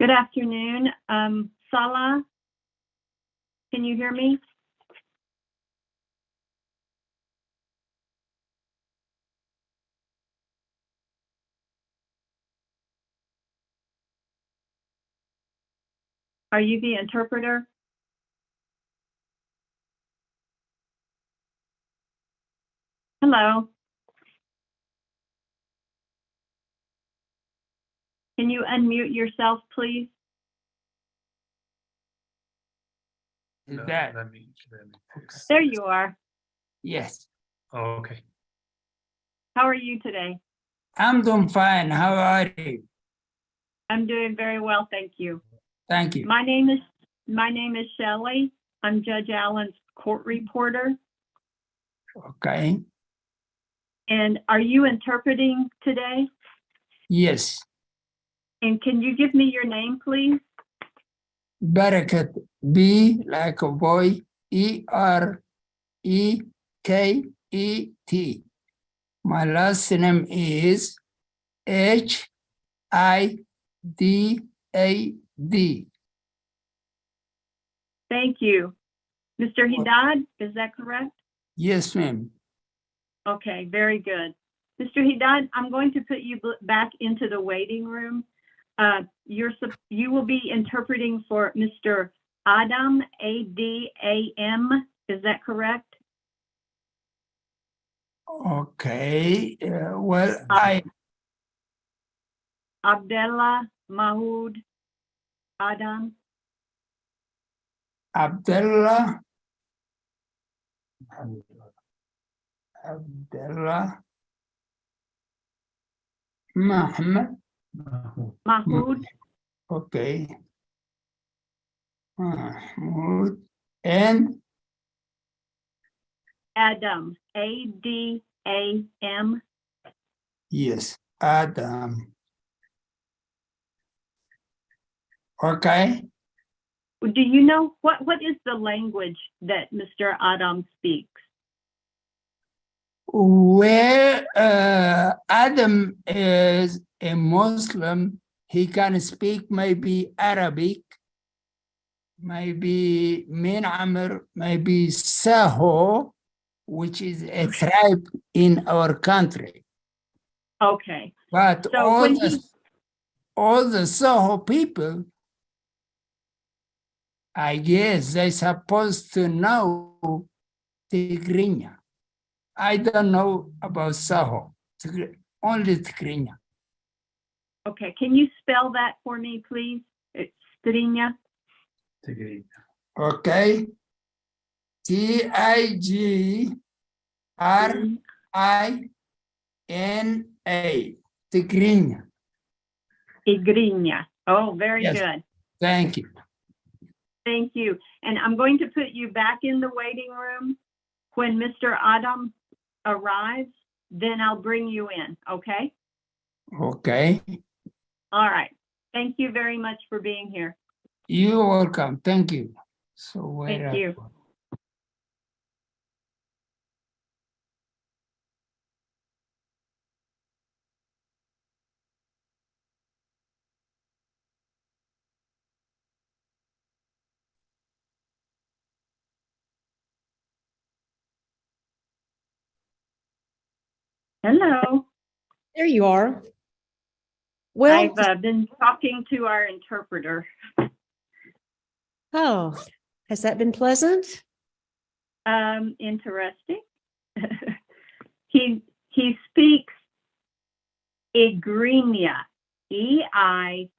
Good afternoon. Salah, can you hear me? Are you the interpreter? Hello. Can you unmute yourself, please? Is that? Let me fix. There you are. Yes, Oh, okay. How are you today? I'm doing fine. How are you? I'm doing very well, thank you. Thank you. My name is Shelley. I'm Judge Allen's court reporter. Okay. And are you interpreting today? Yes. And can you give me your name, please? Barakat. B like a boy. EREKET. My last name is HIDAD. Thank you. Mr. Hidad, is that correct? Yes, ma'am. Okay, very good. Mr. Hidad, I'm going to put you back into the waiting room. You will be interpreting for Mr. Adam, A-D-A-M. Is that correct? Okay. Well, Abdullah Mahood Adam. Abdullah Muhammad. Mahood Okay. Mahmoud and Adam, A-D-A-M. yes, Adam. Okay. Do you know what is the language that Mr. Adam speaks? Where Adam is a Muslim, he can speak maybe Arabic, maybe Min Amr, maybe Saho, which is a tribe in our country. Okay. But So all when the Saho people, I guess they're supposed to know Tigrinya. I don't know about Saho, only Tigrinya. Okay, can you spell that for me, please? It's Strinya. Okay. Tigrinya. Tigrinya. Igrinya. Oh, very Yes. good. Thank you. Thank you. And I'm going to put you back in the waiting room. When Mr. Adam arrives, then I'll bring you in, okay? Okay. All right. Thank you very much for being here. You're welcome. Thank you. So where Thank you. Hello. There you are. Well, I've been talking to our interpreter. oh, has that been pleasant? Interesting. He speaks Igrinya, E-I-G-R-I-N-A.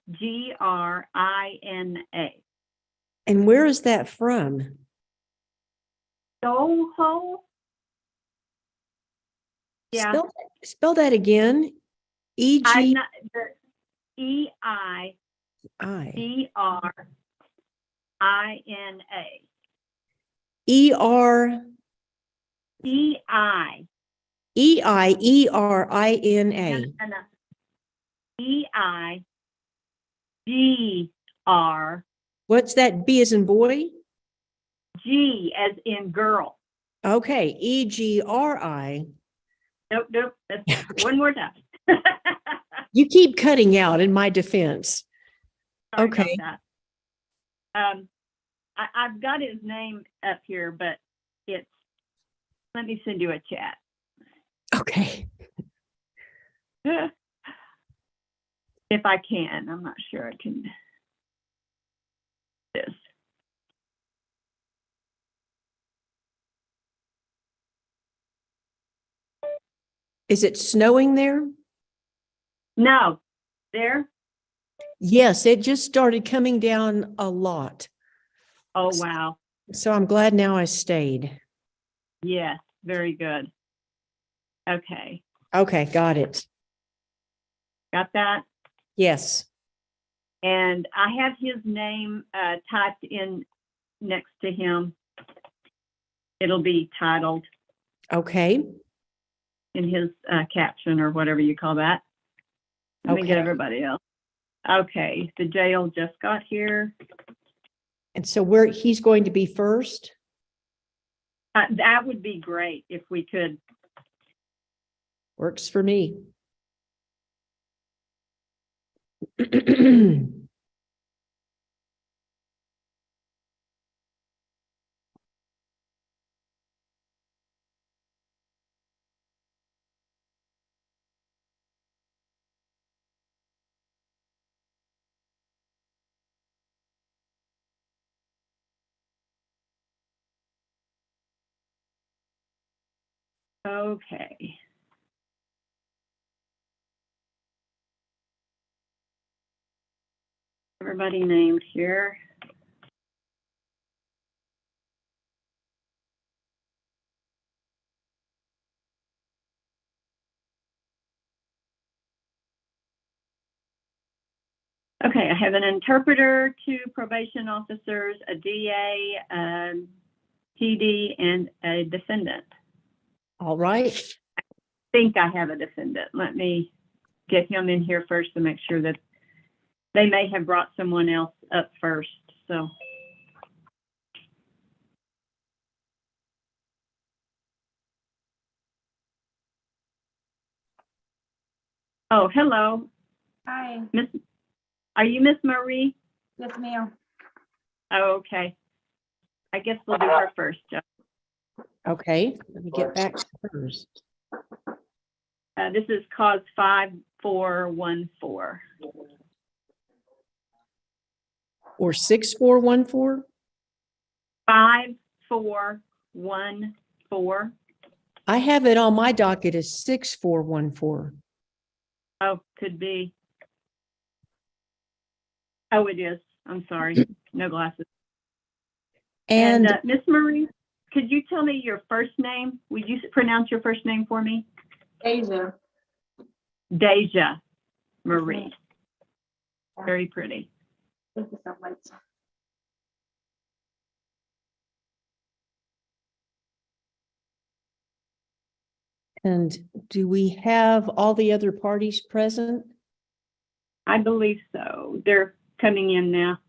And where is that from? Soho? Yeah. Spell that again. I'm E-G-I. not, E-I-G-R-I-N-A. E-R. E-I. E-I-E-R-I-N-A. E-I-G-R. What's that? B as in boy? G as in girl. Okay. E-G-R-I. Nope. That's one more time. You keep cutting out in my defense. Sorry about Okay. that. I've got his name up here, but let me send you a chat. Okay. If I can, I'm not sure I can. This. Is it snowing there? No, there? Yes, it just started coming down a lot. Oh, wow. So I'm glad now I stayed. Yes, very good. Okay, Okay, got it. got that? Yes. And I have his name typed in next to him. It'll be titled Okay. in his caption or whatever you call that. Let me get Okay. everybody else. Okay, the jail just got here. And so he's going to be first? That would be great if we could. Works for me. Okay. Everybody named here. Okay, I have an interpreter, 2 probation officers, a DA, PD, and a defendant. All right. I think I have a defendant. Let me get him in here first to make sure that they may have brought someone else up first. So. Oh, hello. Hi, Are you Miss Marie? yes, ma'am. Oh, okay. I guess we'll do her first, Joe. Okay, let me get back to hers. This is cause 5414. Or 6414? 5414. I have it on my docket as 6414. Oh, could be. Oh, it is. I'm sorry. No glasses. And Miss Marie, could you tell me your first name? Would you pronounce your first name for me? Asia. Deja Marie. Very pretty. Thank you so much. and do we have all the other parties present? I believe so. They're coming in now.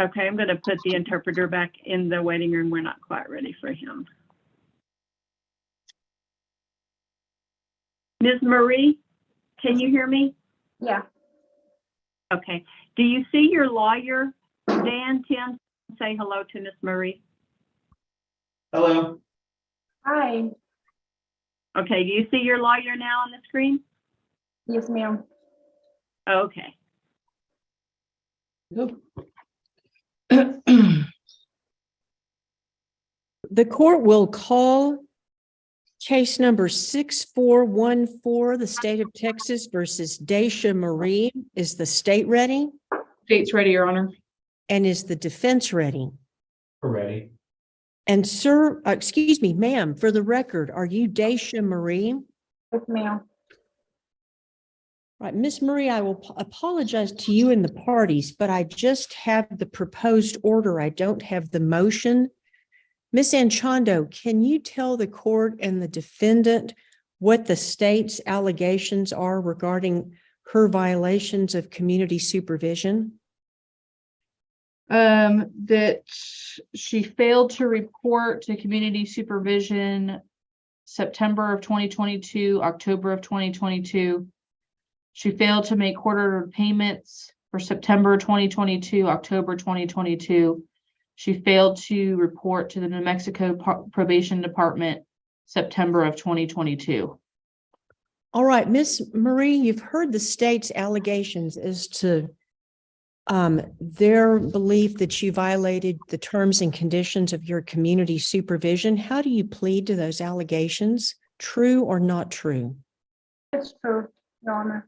Okay, I'm going to put the interpreter back in the waiting room. We're not quite ready for him. Ms. Marie, can you hear me? Yeah, Okay. Do you see your lawyer, Dan Tim? Say hello to Ms. Marie. Hello. hi, Okay. Do you see your lawyer now on the screen? yes, ma'am. Okay. The court will call case number 6414, the state of Texas versus Daisha Marie. Is the state ready? State's ready, Your Honor. And is the defense ready? We're ready. And sir, excuse me, ma'am, for the record, are you Daisha Marie? Yes, ma'am. Right, Miss Marie, I will apologize to you and the parties, but I just have the proposed order. I don't have the motion. Miss Anchondo, can you tell the court and the defendant what the state's allegations are regarding her violations of community supervision? That she failed to report to community supervision September of 2022, October of 2022. She failed to make quarter payments for September 2022, October 2022. She failed to report to the New Mexico Probation Department September of 2022. All right, Miss Marie, you've heard the state's allegations as to their belief that you violated the terms and conditions of your community supervision. How do you plead to those allegations? True or not true? It's true, Your Honor.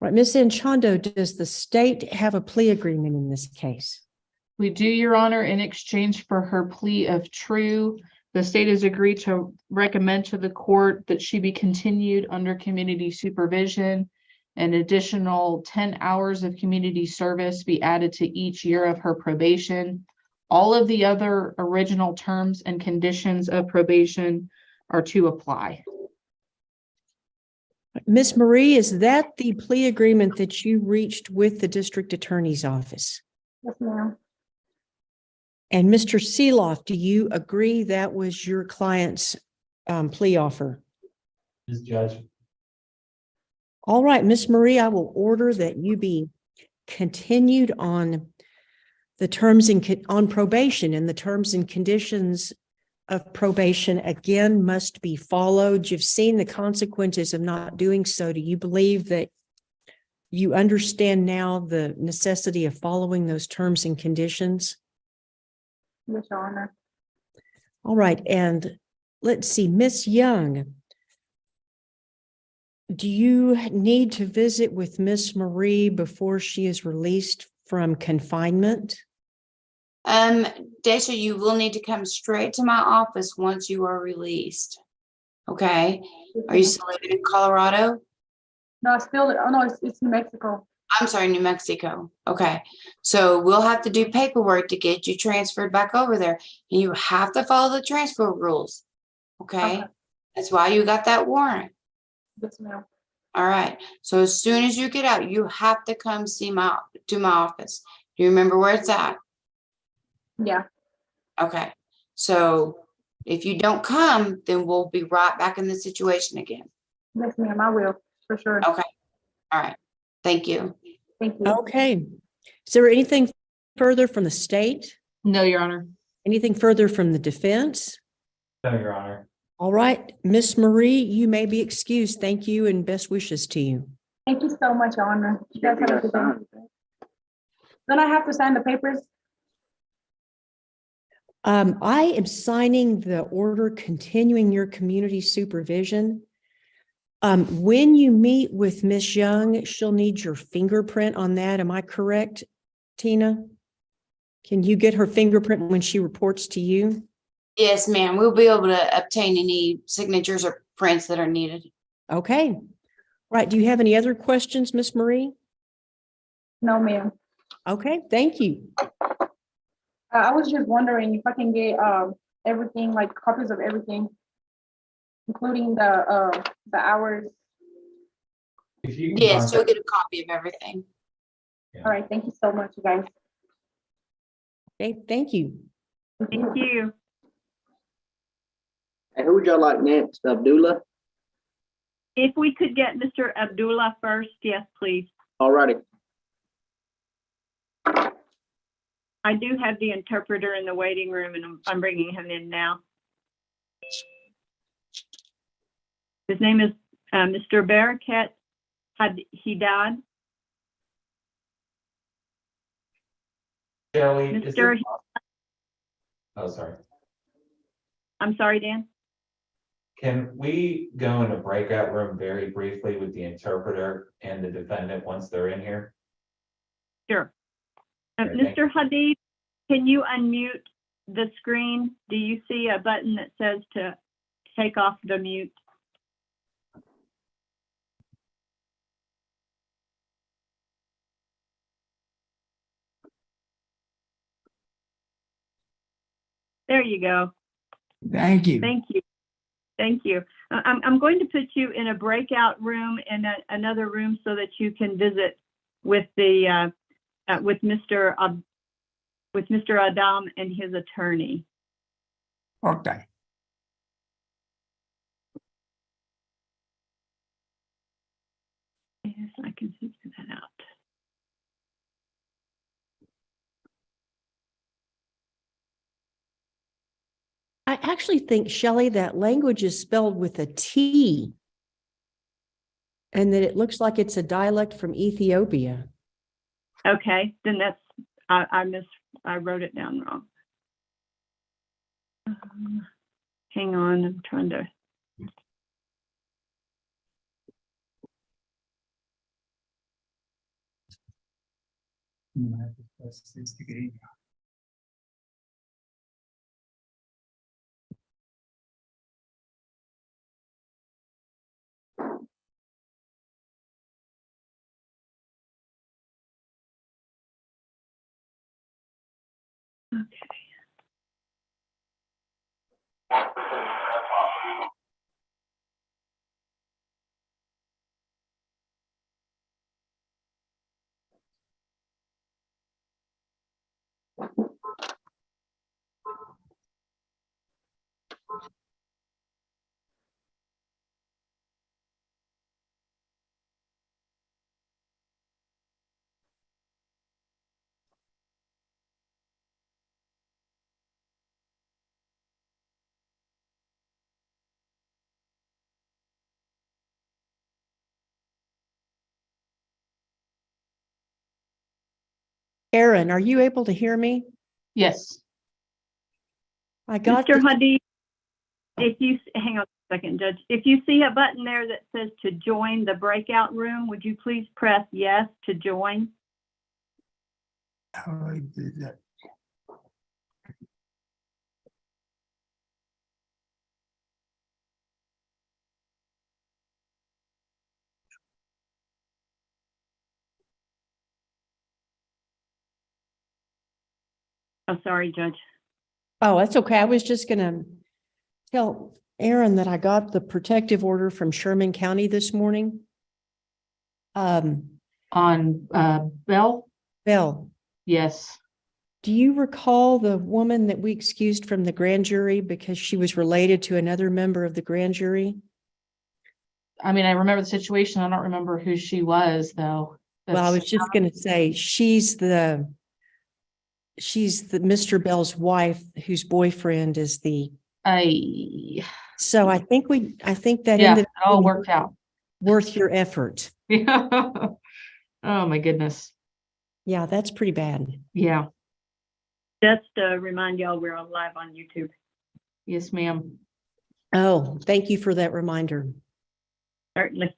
Right, Ms. Anchondo, does the state have a plea agreement in this case? We do, Your Honor, in exchange for her plea of true. The state has agreed to recommend to the court that she be continued under community supervision. An additional 10 hours of community service be added to each year of her probation. All of the other original terms and conditions of probation are to apply. Ms. Marie, is that the plea agreement that you reached with the district attorney's office? Yes, ma'am. And Mr. Seeloff, do you agree that was your client's plea offer? Ms. Judge, All right, Ms. Marie, I will order that you be continued on the terms and on probation, and the terms and conditions of probation again must be followed. You've seen the consequences of not doing so. Do you believe that you understand now the necessity of following those terms and conditions? Yes, Your Honor. All right, and let's see, Miss Young, do you need to visit with Miss Marie before she is released from confinement? Daisha, you will need to come straight to my office once you are released. Okay? Are you still living in Colorado? No, it's New Mexico. I'm sorry, New Mexico. Okay. So we'll have to do paperwork to get you transferred back over there. And you have to follow the transfer rules. Okay? Okay. That's why you got that warrant. Yes, ma'am. All right. So as soon as you get out, you have to come to my office. Do you remember where it's at? Yeah. Okay. So if you don't come, then we'll be right back in the situation again. Yes, ma'am. I will, for sure. Okay. All right. Thank you. Thank you. Okay. Is there anything further from the state? No, Your Honor. Anything further from the defense? no, Your Honor. All right, Miss Marie, you may be excused. Thank you and best wishes to you. Thank you so much, Your Honor. You guys have a good day. Then I have to sign the papers? I am signing the order continuing your community supervision. When you meet with Miss Young, she'll need your fingerprint on that. Am I correct, Tina? Can you get her fingerprint when she reports to you? Yes, ma'am. We'll be able to obtain any signatures or prints that are needed. Okay. Right. Do you have any other questions, Miss Marie? No, ma'am. Okay, thank you. I was just wondering if I can get everything, like copies of everything, including the hours. If you can Yes, you'll contact- get a copy of everything. All right, thank you so much, you guys. Okay, thank you. Thank you. Hey, who would y'all like next? Abdullah? If we could get Mr. Abdullah first, yes, please. All righty. I do have the interpreter in the waiting room and I'm bringing him in now. His name is Mr. Barakat Hidad. Shelley, is Mr. it- Oh, sorry. I'm sorry, Dan. Can we go in a breakout room very briefly with the interpreter and the defendant once they're in here? Sure. Okay, thank Mr. Hadid, can you unmute the screen? Do you see a button that says to take off the mute? There you go. Thank you. Thank you. Thank you. I'm going to put you in a breakout room in another room so that you can visit with the with Mr. Mr. Adam and his attorney. Okay. I can figure that out. I actually think, Shelley, that language is spelled with a T. And that it looks like it's a dialect from Ethiopia. Okay, then that's, I wrote it down wrong. Hang on, I'm trying to. Okay. Aaron, are you able to hear me? Yes. I got Mr. the- Huddy, if you, hang on a second, Judge. If you see a button there that says to join the breakout room, would you please press yes to join? How I do that? Oh, sorry, Judge. Oh, that's okay. I was just gonna tell Aaron that I got the protective order from Sherman County this morning. On Bell? Bill, Yes. do you recall the woman that we excused from the grand jury because she was related to another member of the grand jury? I mean, I remember the situation. I don't remember who she was, though. Well, I was That's, just gonna say, she's the Mr. Bell's wife, whose boyfriend is the, so I think that yeah, ended it all up being worked out. worth your effort. Yeah. Oh, my goodness. Yeah, that's pretty bad. Yeah. Just to remind y'all, we're on live on YouTube. Yes, ma'am. Oh, thank you for that reminder. Certainly.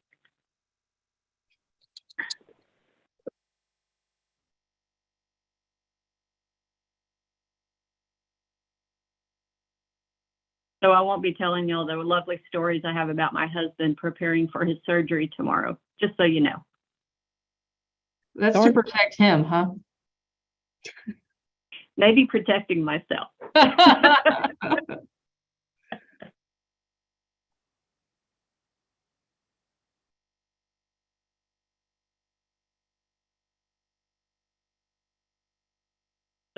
So I won't be telling y'all the lovely stories I have about my husband preparing for his surgery tomorrow, just so you know. That's to Darn. protect him, huh? Maybe protecting myself.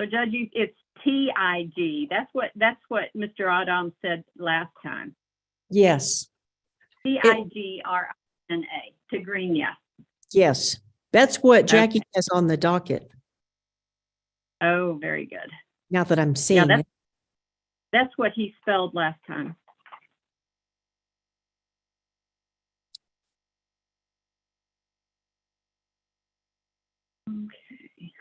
So Judge, it's TIG. That's what Mr. Adam said last time. Yes, TIGRINA, Tigrinya. yes. That's what Jackie has on the docket, Oh, very good. now that I'm Yeah, seeing it. that's what he spelled last time. Okay.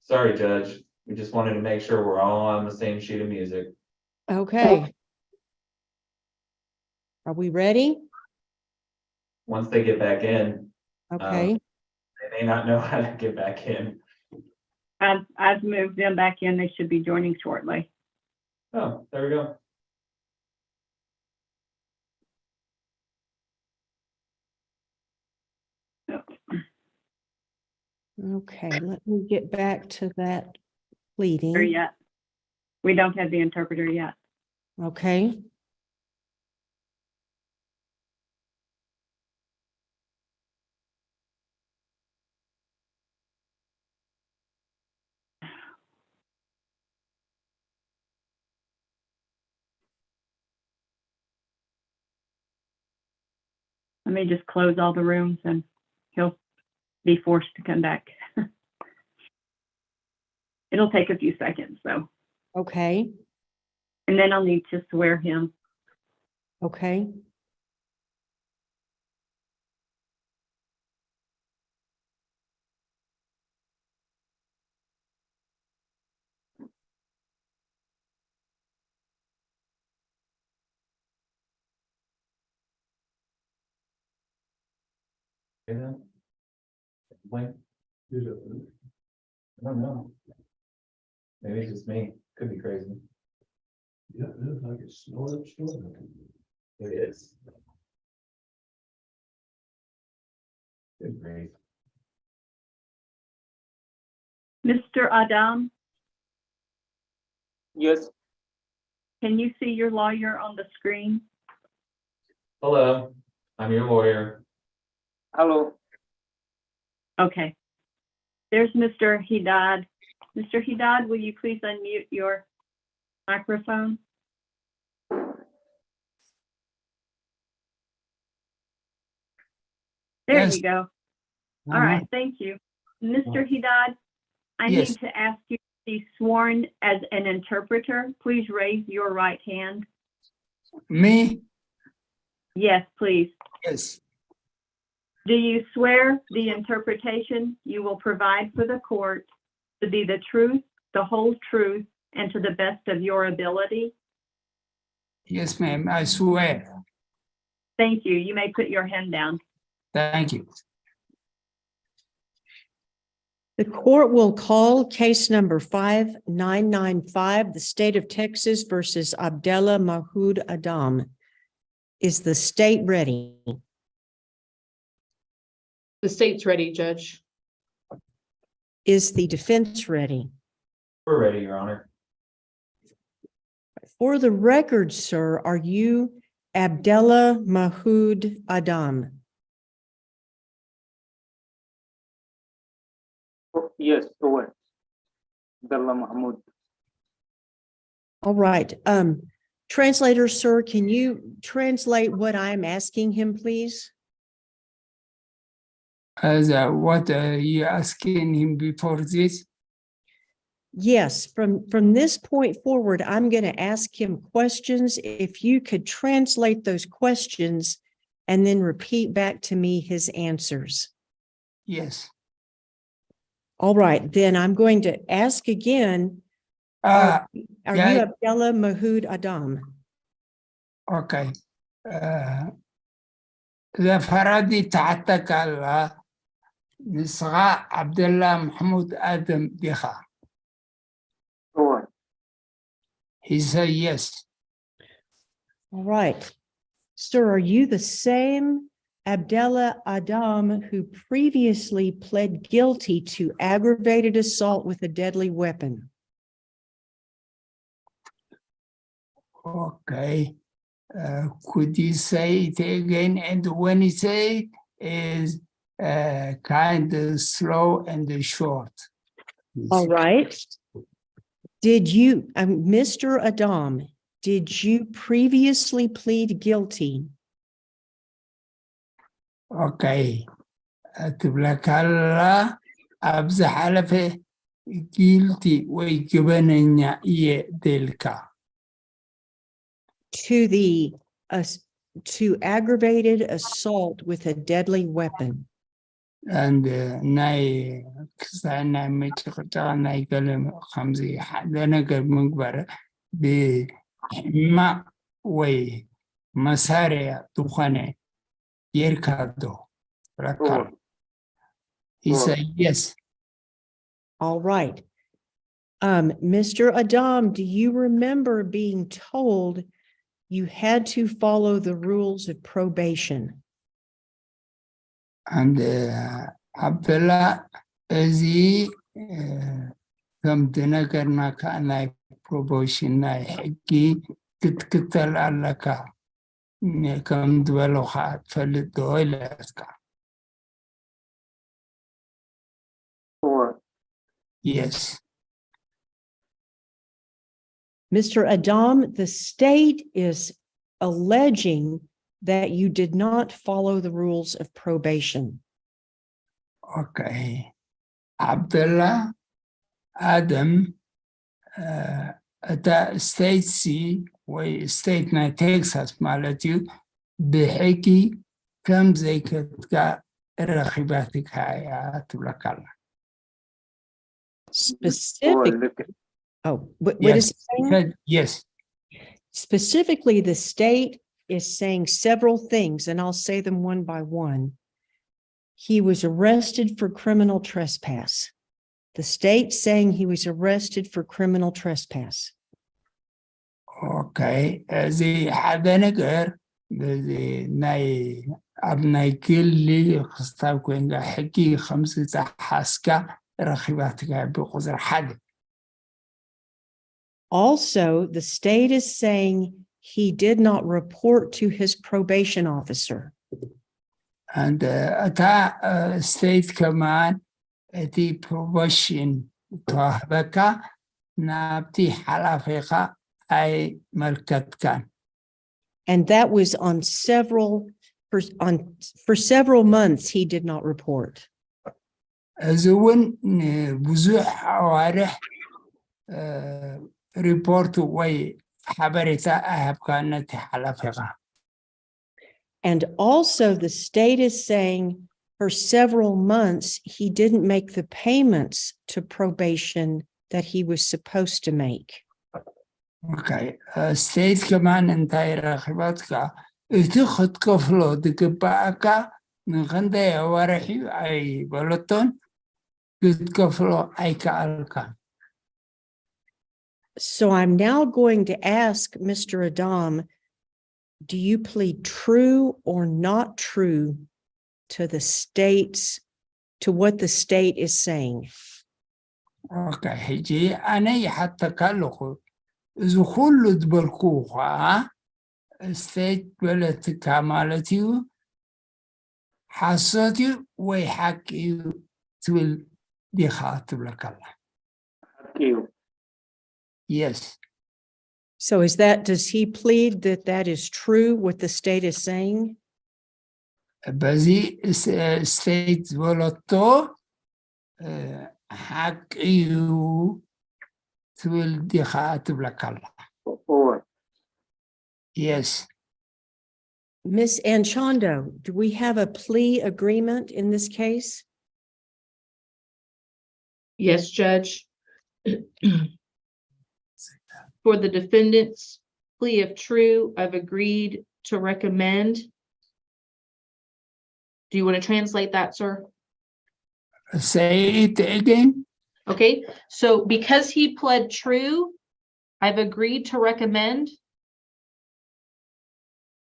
Sorry, Judge. We just wanted to make sure we're all on the same sheet of music. Okay. Are we ready? Once they get back in, Okay, they may not know how to get back in. I've moved them back in. They should be joining shortly. Oh, there we go. okay, let me get back to that Or pleading. yet. We don't have the interpreter yet. Okay. Let me just close all the rooms and he'll be forced to come back. It'll take a few seconds though, Okay, and then I'll need to swear him. okay. You know? Wait. I don't know. Maybe it's just me. Could be crazy. Yeah, it is like it's snowing, snowing. It is. Good grief. Mr. Adam, Yes, can you see your lawyer on the screen? Hello, I'm your lawyer. hello. Okay. There's Mr. Hidad. Mr. Hidad, will you please unmute your microphone? There Yes. you go. All Uh-huh. right, thank you. Mr. Hidad, I Yes. need to ask you to be sworn as an interpreter. Please raise your right hand. Me? Yes, please. Yes. Do you swear the interpretation you will provide for the court to be the truth, the whole truth, and to the best of your ability? Yes, ma'am. I swear. Thank you. You may put your hand down. Thank you. The court will call case number 5995, the state of Texas versus Abdallah Mahmoud Adam. Is the state ready? The state's ready, Judge. Is the defense ready? We're ready, Your Honor. For the record, sir, are you Abdullah Mahood Adam? Yes, over. Abdullah Mahmoud. All right. Translator, sir, can you translate what I'm asking him, please? What are you asking him before this? Yes, from this point forward, I'm going to ask him questions. If you could translate those questions and then repeat back to me his answers. Yes. All right, then I'm going to ask again, are yeah. you Abdullah Mahood Adam? Okay. إذا فرادي تعتك على نسخة عبد الله محمود آدم ديخا. Over. He said yes. All right. Sir, are you the same Abdullah Adam who previously pled guilty to aggravated assault with a deadly weapon? Okay. Could you say it again? And when you say it is kind of slow and short. All right. Did you, Mr. Adam, did you previously plead guilty? Okay. أتبلك الله أبز حلفه guilty ويجبنني يدلك. To aggravated assault with a deadly weapon. And ناي كسانا متقطع ناي كلام خمسي حدنا كمقبرة بما وي مسارع دخانة يركضو ركض. He said yes. All right. Mr. Adam, do you remember being told you had to follow the rules of probation? And Abdullah Azi كم تنكرنا كأنه probation حكي كتكتل علىك كم دولو خات فلدولك. Over. Yes. Mr. Adam, the state is alleging that you did not follow the rules of probation. Okay. Abdullah Adam أتا state C و state na Texas مالتيو بحكي كم زي كتك رخيباتك هاي تبلك الله. Specific. Oh, what Yes. is it saying? Yes. Specifically, the state is saying several things, and I'll say them one by one. He was arrested for criminal trespass. The state saying he was arrested for criminal trespass. Okay. زي حدا نقر زي ناي أبناي كل خستاو كوينغا حكي خمسة حاسكا رخيباتك بقدر حد. Also, the state is saying he did not report to his probation officer. And أتا state كمان أتي probation توهبك نابتي حلافيقا أي ملكت كان. And that was on for several months, he did not report. زون بزوح عوارح report way حبرتا أهب كانت حلافيقا. And also the state is saying for several months, he didn't make the payments to probation that he was supposed to make. Okay. State كمان انتهي رخبتك اتخذ كفلو دكباكا نغندا يا ورحي اي بلطون قد كفلو اي كالكا. So I'm now going to ask Mr. Adam, do you plead true or not true to what the state is saying? اوكي حجي انا حتى كالخو اذا كل دبركوها استيت بلت كمالتي حسيتي ويحكي تول دي خاطب لك الله. حكيو. Yes. So does he plead that that is true, what the state is saying? بزي استيت بلتو حكيو تول دي خاطب لك الله. هو. Yes. Miss Anchondo, do we have a plea agreement in this case? Yes, Judge. For the defendant's plea of true, I've agreed to recommend. Do you want to translate that, sir? Say it again. Okay, so because he pled true, I've agreed to recommend.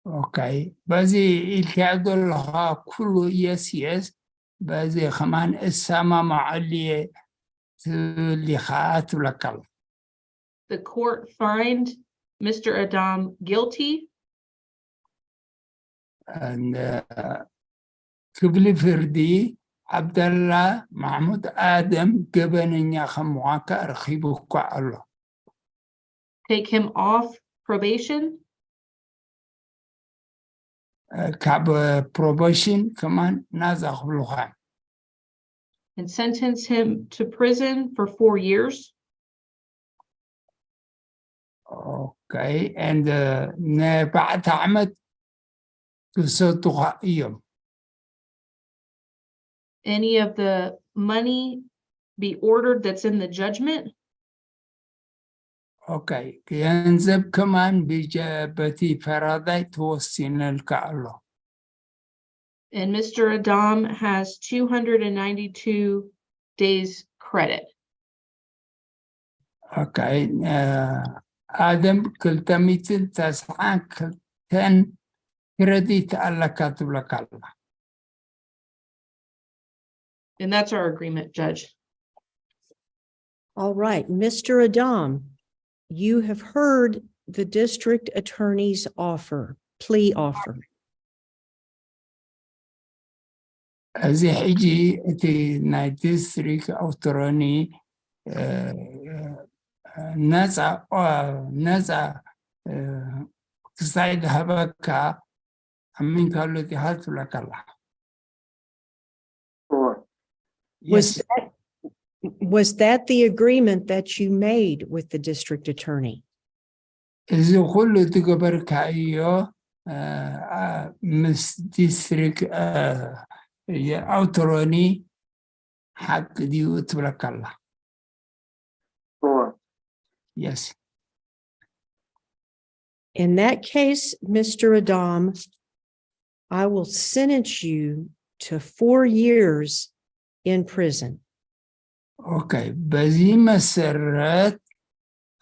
اوكي بزي الكادو لها كله يس بزي كمان السما مع اللي خات لك الله. The court find Mr. Adam guilty and كبلي فردي عبد الله محمود آدم جبنني خمواك أرخيبك الله. take him off probation كاب probation كمان نازخ بلوخان. and sentence him to prison for 4 years. Okay, and بعد عمد تسوتها يوم. Any of the money be ordered that's in the judgment. Okay, ينزب كمان بجابتي فرادي توصينا لك الله. And Mr. Adam has 292 days credit. Okay, آدم كلتا ميتين تسعان كلتن كريديت الله كاتب لك الله. And that's our agreement, Judge. All right, Mr. Adam, you have heard the district attorney's plea offer. أزي حجي تي نايتستريك أو تراني نزع تساعد هبكا أمين قالوا دي هاتوا لك الله. هو. Yes. Was that the agreement that you made with the district attorney? إذا كله تقبرك أيوه مس ديستريك أو تراني حق ديو تبارك الله. هو. Yes. In that case, Mr. Adam, I will sentence you to 4 years in prison. Okay, بزي مسرت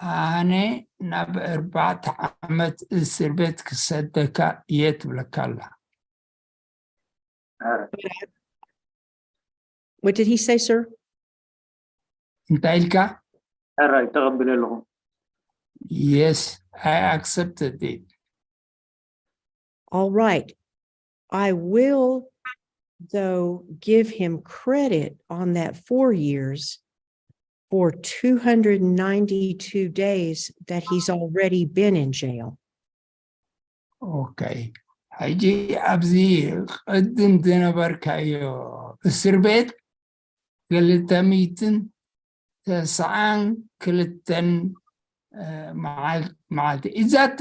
أنا نب 4 عمت السربت كصدقة يتبلك الله. What did he say, sir? انتايلك? أرى يتقبل لهم. Yes, I accepted it. All right. I will, though, give him credit on that 4 years for 292 days that he's already been in jail. Okay. هيجي أبزي قدم دينبر كايو السربيت كلتا ميتن تسعان كلتن مع is that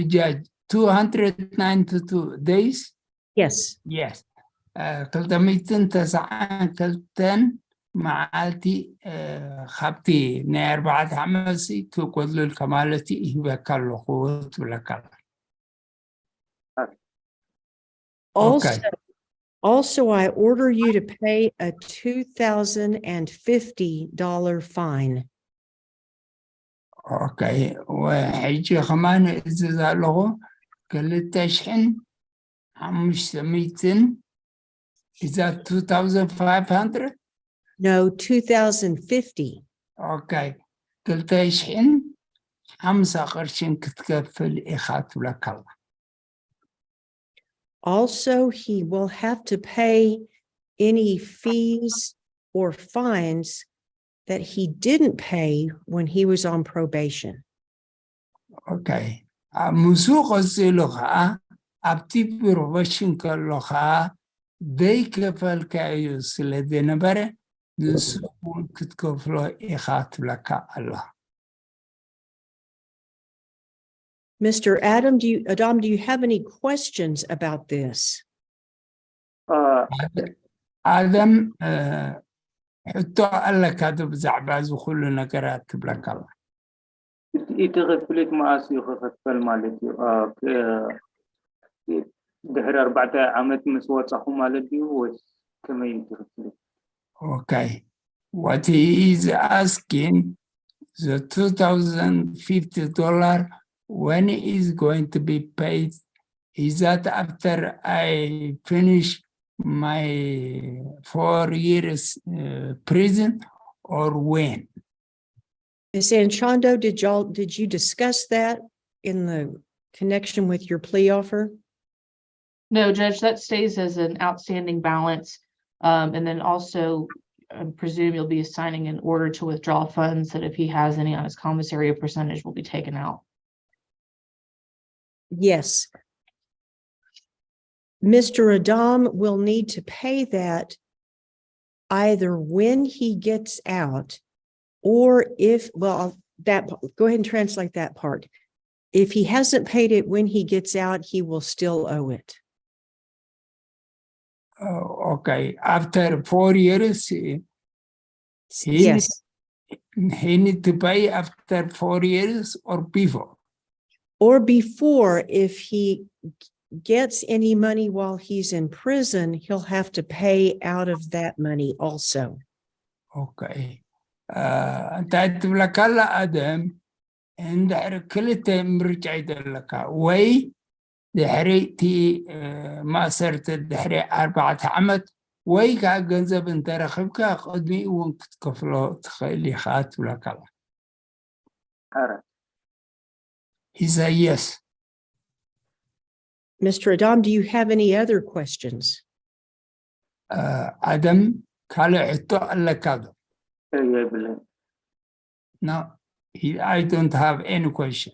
judge 292 days? Yes. Yes. كلتا ميتن تسعان كلتن معالتي خبتي نير بعد عمسي تقول الكمالتي هي كله قوة ولا كله. Also, I order you to pay a $2,050 fine. Okay, وحيجي كمان إذا له كلتشحن 500 is that 2,500 No, 2050. اوكي كلتشحن 5 قرشين كتكفل إخات لك الله. Also, he will have to pay any fees or fines that he didn't pay when he was on probation. اوكي مسوق الزلوخة ابتي بروفيشن كاللوخة دي كفل كايوس لدينا بري نسوق كتكفلو إخات لك الله. Mr. Adam, do you have any questions about this? آدم حتى الله كاتب زعباز وكل نقرات لك الله. يتغفلت مع سيوخ مالتي دهر 4 عامات مسوات صحو مالتي كما يتغفلت. Okay. What he is asking, the $2,050, when is going to be paid? Is that after I finish my 4 years prison or when? Ms. Anchondo, did you discuss that in the connection with your plea offer? No, Judge, that stays as an outstanding balance. And then also, I presume you'll be assigning an order to withdraw funds that if he has any on his commissary, a percentage will be taken out. Yes. Mr. Adam will need to pay that either when he gets out or if, well, go ahead and translate that part. If he hasn't paid it when he gets out, he will still owe it. Okay, after 4 years, Yes, he need to pay after 4 years or before? or before, if he gets any money while he's in prison, he'll have to pay out of that money also. Okay. أنت لك الله أدم عند كلته مرجع لك وي دحريتي ما صرت دحري 4 عمت وي كا جنزب انت رخبك قدمي وانك تكفلو تخيلي خات لك الله. He said yes. Mr. Adam, do you have any other questions? Adam كالي عطو لك هذا. No, I don't have any question.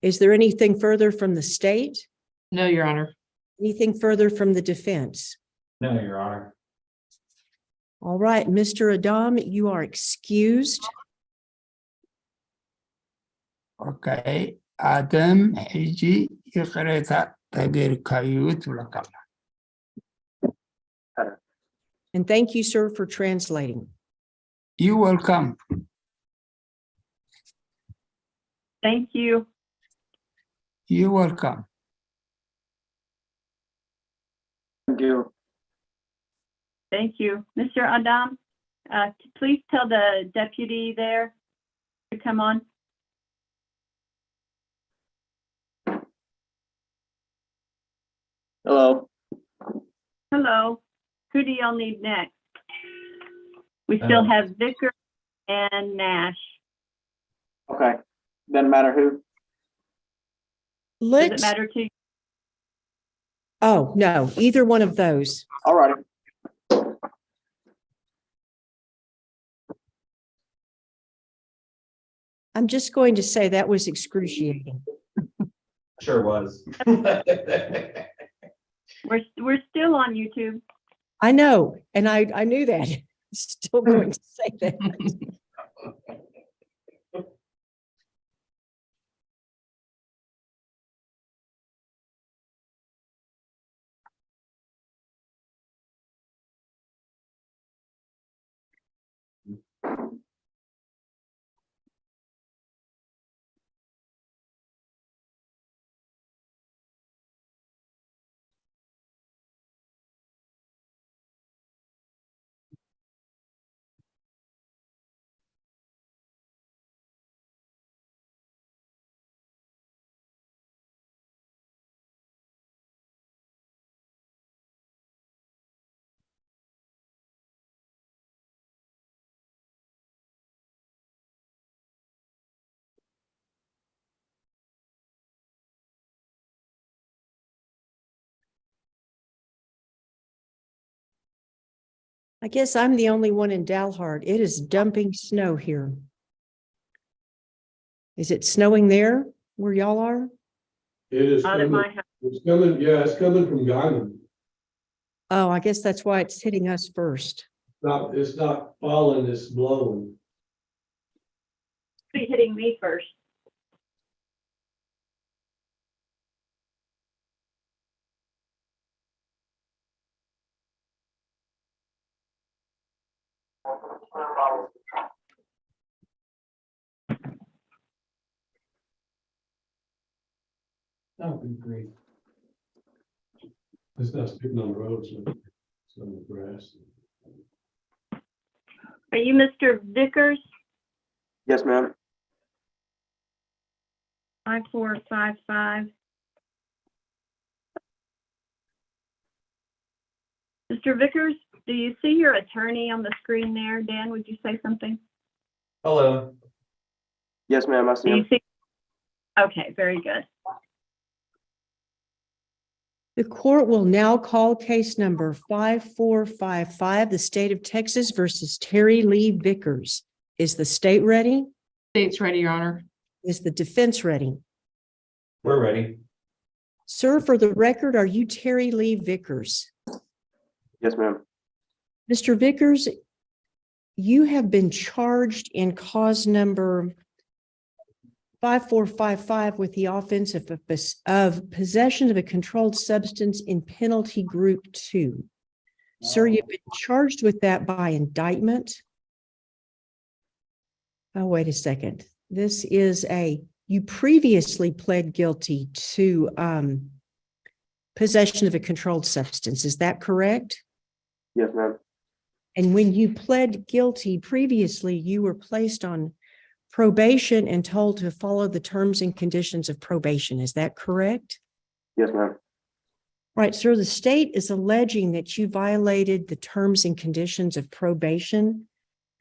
Is there anything further from the state? No, Your Honor. Anything further from the defense? No, Your Honor. All right, Mr. Adam, you are excused. Okay, Adam حيجي يقرأ تغير كايوت لك الله. And thank you, sir, for translating. You're welcome. Thank you. You're welcome. Thank you. Thank you. Mr. Adam, please tell the deputy there to come on. Hello. Hello. Who do y'all need next? We still have Vicker and Nash. Okay. Doesn't matter who. Does it Let's, matter to you? oh, no, either one of those. All right. I'm just going to say that was excruciating. Sure was. We're still on YouTube. I know, and I knew that. Still going to say that. I guess I'm the only one in Dalhart. It is dumping snow here. Is it snowing there where y'all are? It is Out at coming, my house. it's coming, yeah, it's coming from Guyman. Oh, I guess that's why it's hitting us first. It's not falling, it's blowing. Be hitting me first. That would be great. It's not sitting on the roads, it's on the grass. Are you Mr. Vickers? Yes, ma'am. 5455. Mr. Vickers, do you see your attorney on the screen there? Dan, would you say something? Hello. Yes, ma'am. I see Do you him. see? Okay, very good. The court will now call case number 5455, the state of Texas versus Terry Lee Vickers. Is the state ready? State's ready, Your Honor. Is the defense ready? We're ready. Sir, for the record, are you Terry Lee Vickers? Yes, ma'am. Mr. Vickers, you have been charged in cause number 5455 with the offense of possession of a controlled substance in penalty group 2. Sir, you've been charged with that by indictment. Oh, wait a second. This is you previously pled guilty to possession of a controlled substance. Is that correct? Yes, ma'am. And when you pled guilty previously, you were placed on probation and told to follow the terms and conditions of probation. Is that correct? Yes, ma'am. Right, sir, the state is alleging that you violated the terms and conditions of probation.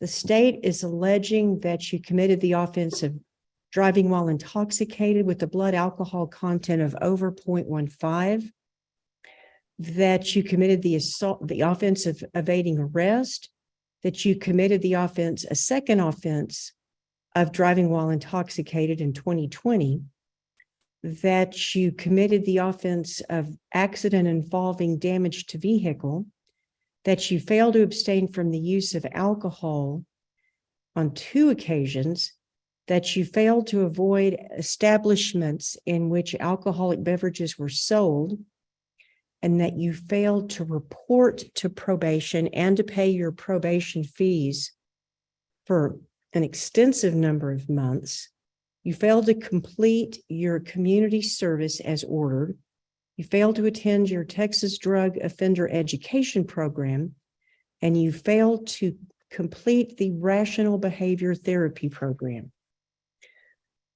The state is alleging that you committed the offense of driving while intoxicated with a blood alcohol content of over 0.15, that you committed the offense of evading arrest, that you committed a second offense of driving while intoxicated in 2020, that you committed the offense of accident involving damage to vehicle, that you failed to abstain from the use of alcohol on 2 occasions, that you failed to avoid establishments in which alcoholic beverages were sold, and that you failed to report to probation and to pay your probation fees for an extensive number of months. You failed to complete your community service as ordered. You failed to attend your Texas Drug Offender Education Program, and you failed to complete the Rational Behavior Therapy Program.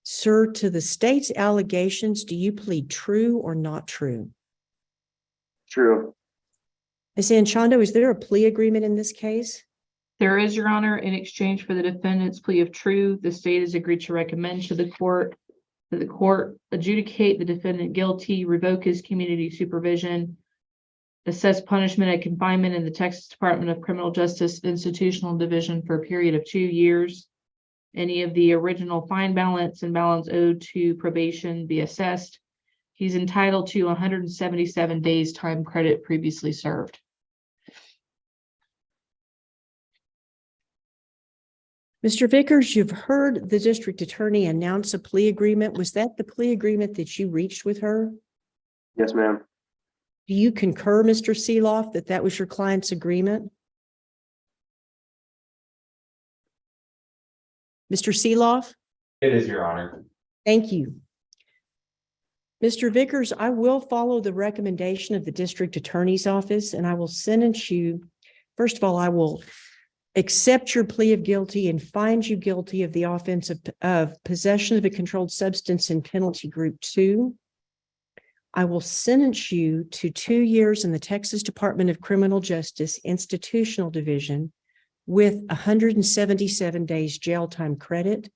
Sir, to the state's allegations, do you plead true or not true? True. Ms. Anchondo, is there a plea agreement in this case? There is, Your Honor, in exchange for the defendant's plea of true, the state has agreed to recommend to the court that the court adjudicate the defendant guilty, revoke his community supervision, assess punishment and confinement in the Texas Department of Criminal Justice Institutional Division for a period of 2 years. Any of the original fine balance and balance owed to probation be assessed. He's entitled to 177 days time credit previously served. Mr. Vickers, you've heard the district attorney announce a plea agreement. Was that the plea agreement that you reached with her? Yes, ma'am. Do you concur, Mr. Seeloff, that that was your client's agreement? Mr. Seeloff? It is, Your Honor. Thank you. Mr. Vickers, I will follow the recommendation of the district attorney's office, and I will sentence you. First of all, I will accept your plea of guilty and find you guilty of the offense of possession of a controlled substance in penalty group 2. I will sentence you to 2 years in the Texas Department of Criminal Justice Institutional Division with 177 days jail time credit.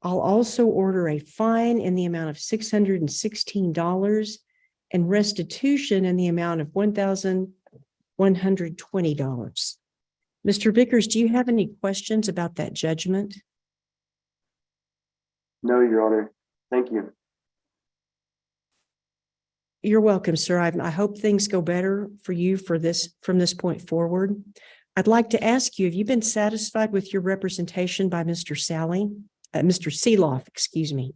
I'll also order a fine in the amount of $616 and restitution in the amount of $1,120. Mr. Vickers, do you have any questions about that judgment? No, Your Honor. Thank you. You're welcome, sir. I hope things go better for you from this point forward. I'd like to ask you, have you been satisfied with your representation by Mr. Seeloff, excuse me?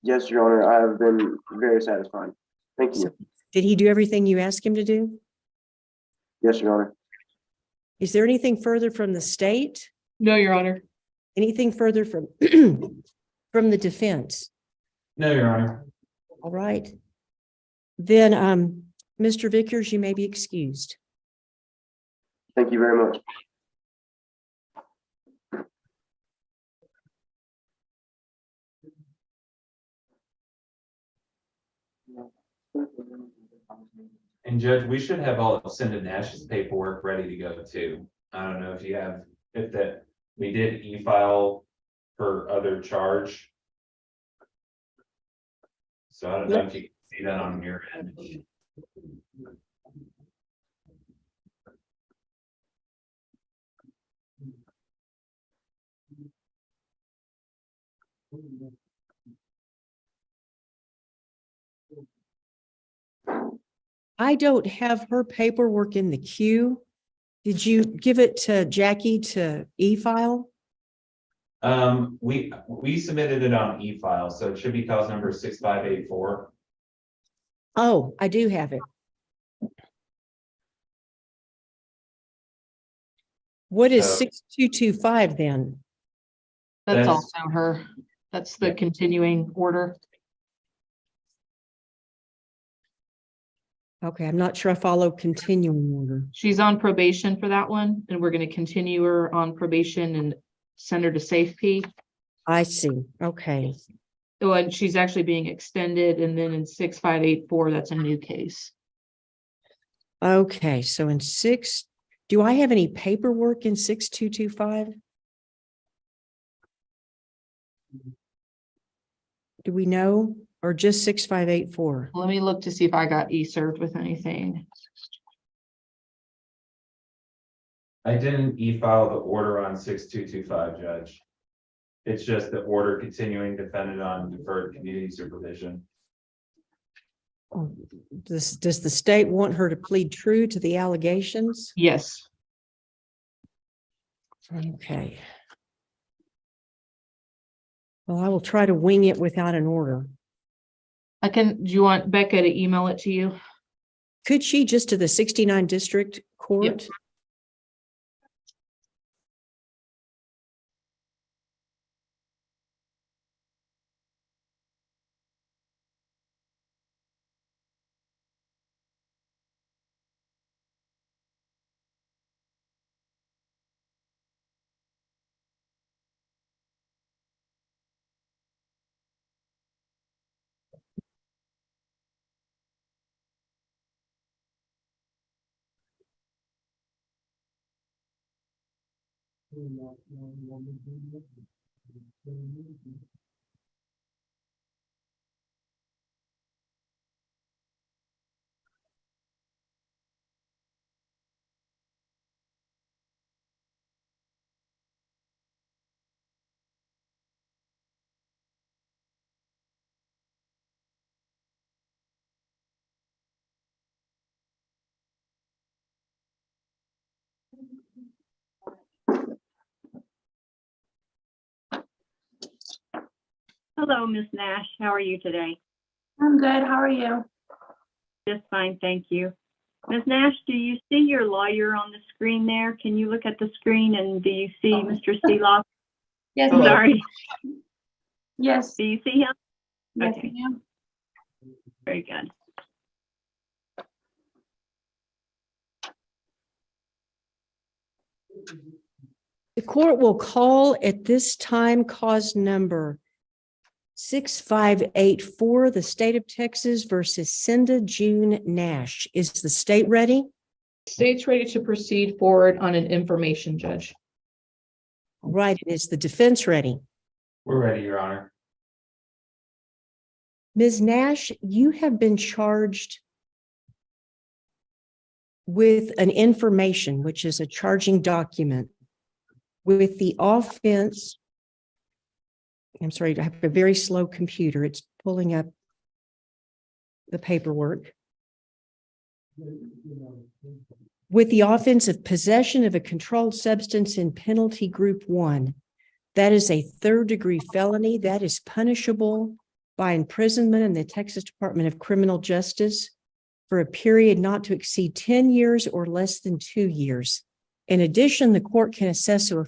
Yes, Your Honor, I have been very satisfied. Thank you. So, did he do everything you asked him to do? Yes, Your Honor. Is there anything further from the state? No, Your Honor. Anything further from from the defense? No, Your Honor. All right. Then, Mr. Vickers, you may be excused. Thank you very much. And Judge, we should have all of Cindy Nash's paperwork ready to go too. I don't know if you have, if that, we did e-file for other charge. So I don't know if you can see that on your end. I don't have her paperwork in the queue. Did you give it to Jackie to e-file? We submitted it on e-file, so it should be cause number 6584. Oh, I do have it. What is So- 6225 then? That's That's- also her. That's the continuing order. Okay, I'm not sure I follow continuing order. She's on probation for that one, and we're going to continue her on probation and send her to safety. I see. Okay. Oh, and she's actually being extended, and then in 6584, that's a new case. Okay, so in do I have any paperwork in 6225? Do we know, or just 6584? Let me look to see if I got e-served with anything. I didn't e-file the order on 6225, Judge. It's just the order continuing defendant on deferred community supervision. Does the state want her to plead true to the allegations? Yes. Okay. Well, I will try to wing it without an order. Do you want Becca to email it to you? Could she just to the 69 district court? Hello, Ms. Nash. How are you today? I'm good. How are you? Just fine, thank you. Ms. Nash, do you see your lawyer on the screen there? Can you look at the screen and do you see Mr. Seeloff? Yes, Hello. Sorry, yes, do you see him? yes, Okay. ma'am. Very good. The court will call at this time cause number 6584, the state of Texas versus Cinda June Nash. Is the state ready? State's ready to proceed forward on an information, Judge. All right, and is the defense ready? We're ready, Your Honor. Ms. Nash, you have been charged with an information, which is a charging document, with the offense. I'm sorry, I have a very slow computer. It's pulling up the paperwork. With the offense of possession of a controlled substance in penalty group 1, that is a third-degree felony. That is punishable by imprisonment in the Texas Department of Criminal Justice for a period not to exceed 10 years or less than 2 years. In addition, the court can assess a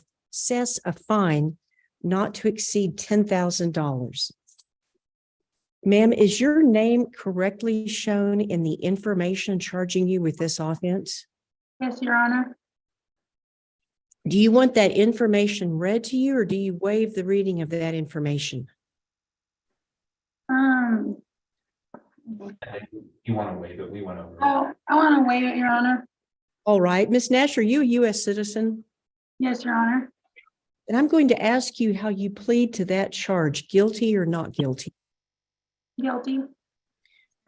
fine not to exceed $10,000. Ma'am, is your name correctly shown in the information charging you with this offense? Yes, Your Honor. Do you want that information read to you, or do you waive the reading of that information? I think you want to waive it, we want to. Oh, I want to waive it, Your Honor. All right, Ms. Nash, are you a U.S. citizen? Yes, Your Honor. And I'm going to ask you how you plead to that charge, guilty or not guilty. Guilty.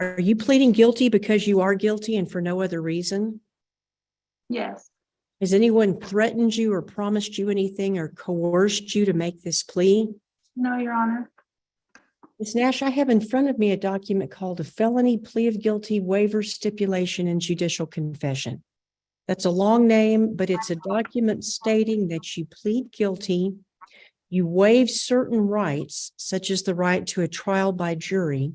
Are you pleading guilty because you are guilty and for no other reason? Yes. Has anyone threatened you or promised you anything or coerced you to make this plea? No, Your Honor. Ms. Nash, I have in front of me a document called a felony plea of guilty waiver stipulation and judicial confession. That's a long name, but it's a document stating that you plead guilty, you waive certain rights, such as the right to a trial by jury,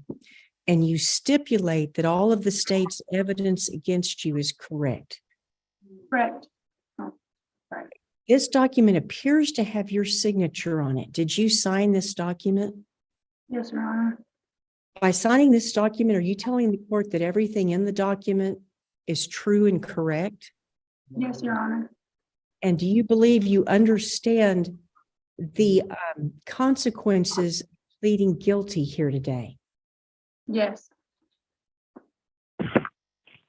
and you stipulate that all of the state's evidence against you is correct. Correct. This document appears to have your signature on it. Did you sign this document? Yes, Your Honor. By signing this document, are you telling the court that everything in the document is true and correct? Yes, Your Honor. And do you believe you understand the consequences of pleading guilty here today? Yes.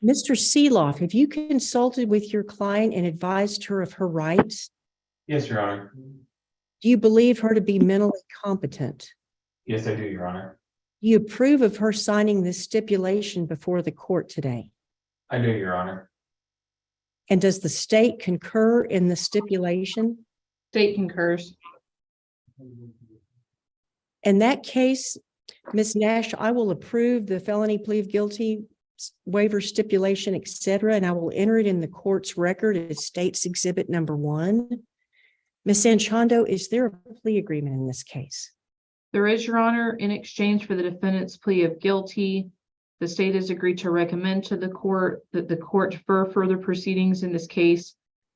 Mr. Seeloff, have you consulted with your client and advised her of her rights? Yes, Your Honor. Do you believe her to be mentally competent? Yes, I do, Your Honor. Do you approve of her signing this stipulation before the court today? I do, Your Honor. And does the state concur in the stipulation? State concurs. In that case, Ms. Nash, I will approve the felony plea of guilty, waiver stipulation, et cetera, and I will enter it in the court's record as State's Exhibit number 1. Ms. Anchondo, is there a plea agreement in this case? There is, Your Honor. In exchange for the defendant's plea of guilty, the state has agreed to recommend to the court that the court defer further proceedings in this case,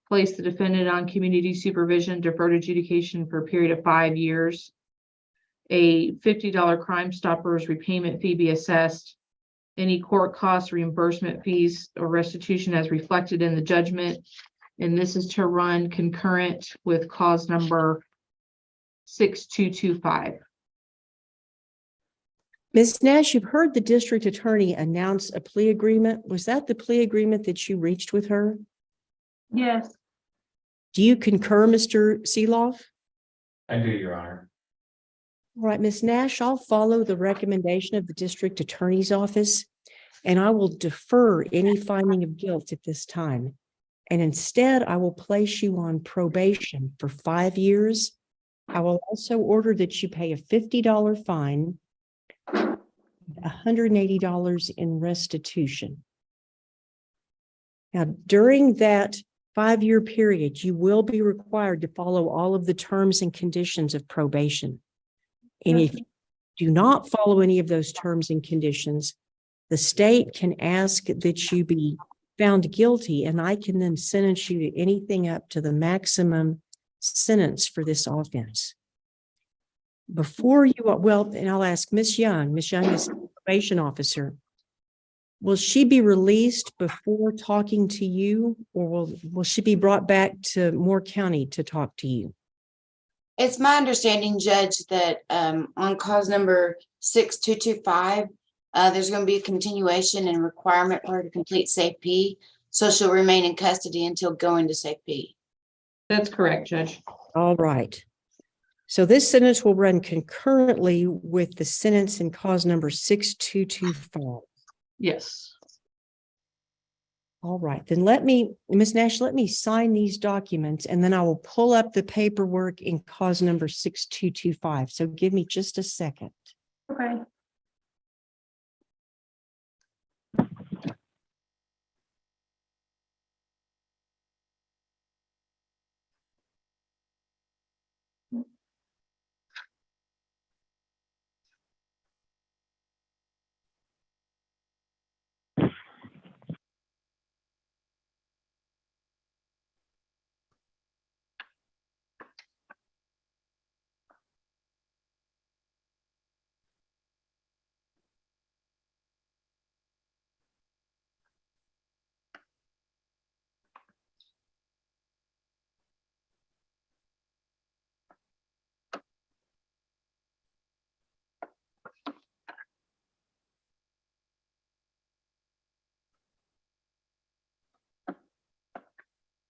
place the defendant on community supervision, deferred adjudication for a period of 5 years, a $50 Crime Stoppers repayment fee be assessed, any court costs, reimbursement fees, or restitution as reflected in the judgment. And this is to run concurrent with cause number 6225. Ms. Nash, you've heard the district attorney announce a plea agreement. Was that the plea agreement that you reached with her? Yes. Do you concur, Mr. Seeloff? I do, Your Honor. All right, Ms. Nash, I'll follow the recommendation of the district attorney's office, and I will defer any finding of guilt at this time. And instead, I will place you on probation for 5 years. I will also order that you pay a $50 fine, $180 in restitution. Now, during that 5-year period, you will be required to follow all of the terms and conditions of probation. And if you do not follow any of those terms and conditions, the state can ask that you be found guilty, and I can then sentence you to anything up to the maximum sentence for this offense. Before you, well, and I'll ask Ms. Young is the probation officer. Will she be released before talking to you, or will she be brought back to Moore County to talk to you? It's my understanding, Judge, that on cause number 6225, there's going to be a continuation and requirement for her to complete Safe P. So she'll remain in custody until going to Safe P. That's correct, Judge. All right. So this sentence will run concurrently with the sentence in cause number 6225. Yes. All right, then Ms. Nash, let me sign these documents and then I will pull up the paperwork in cause number 6225. So give me just a second. Okay.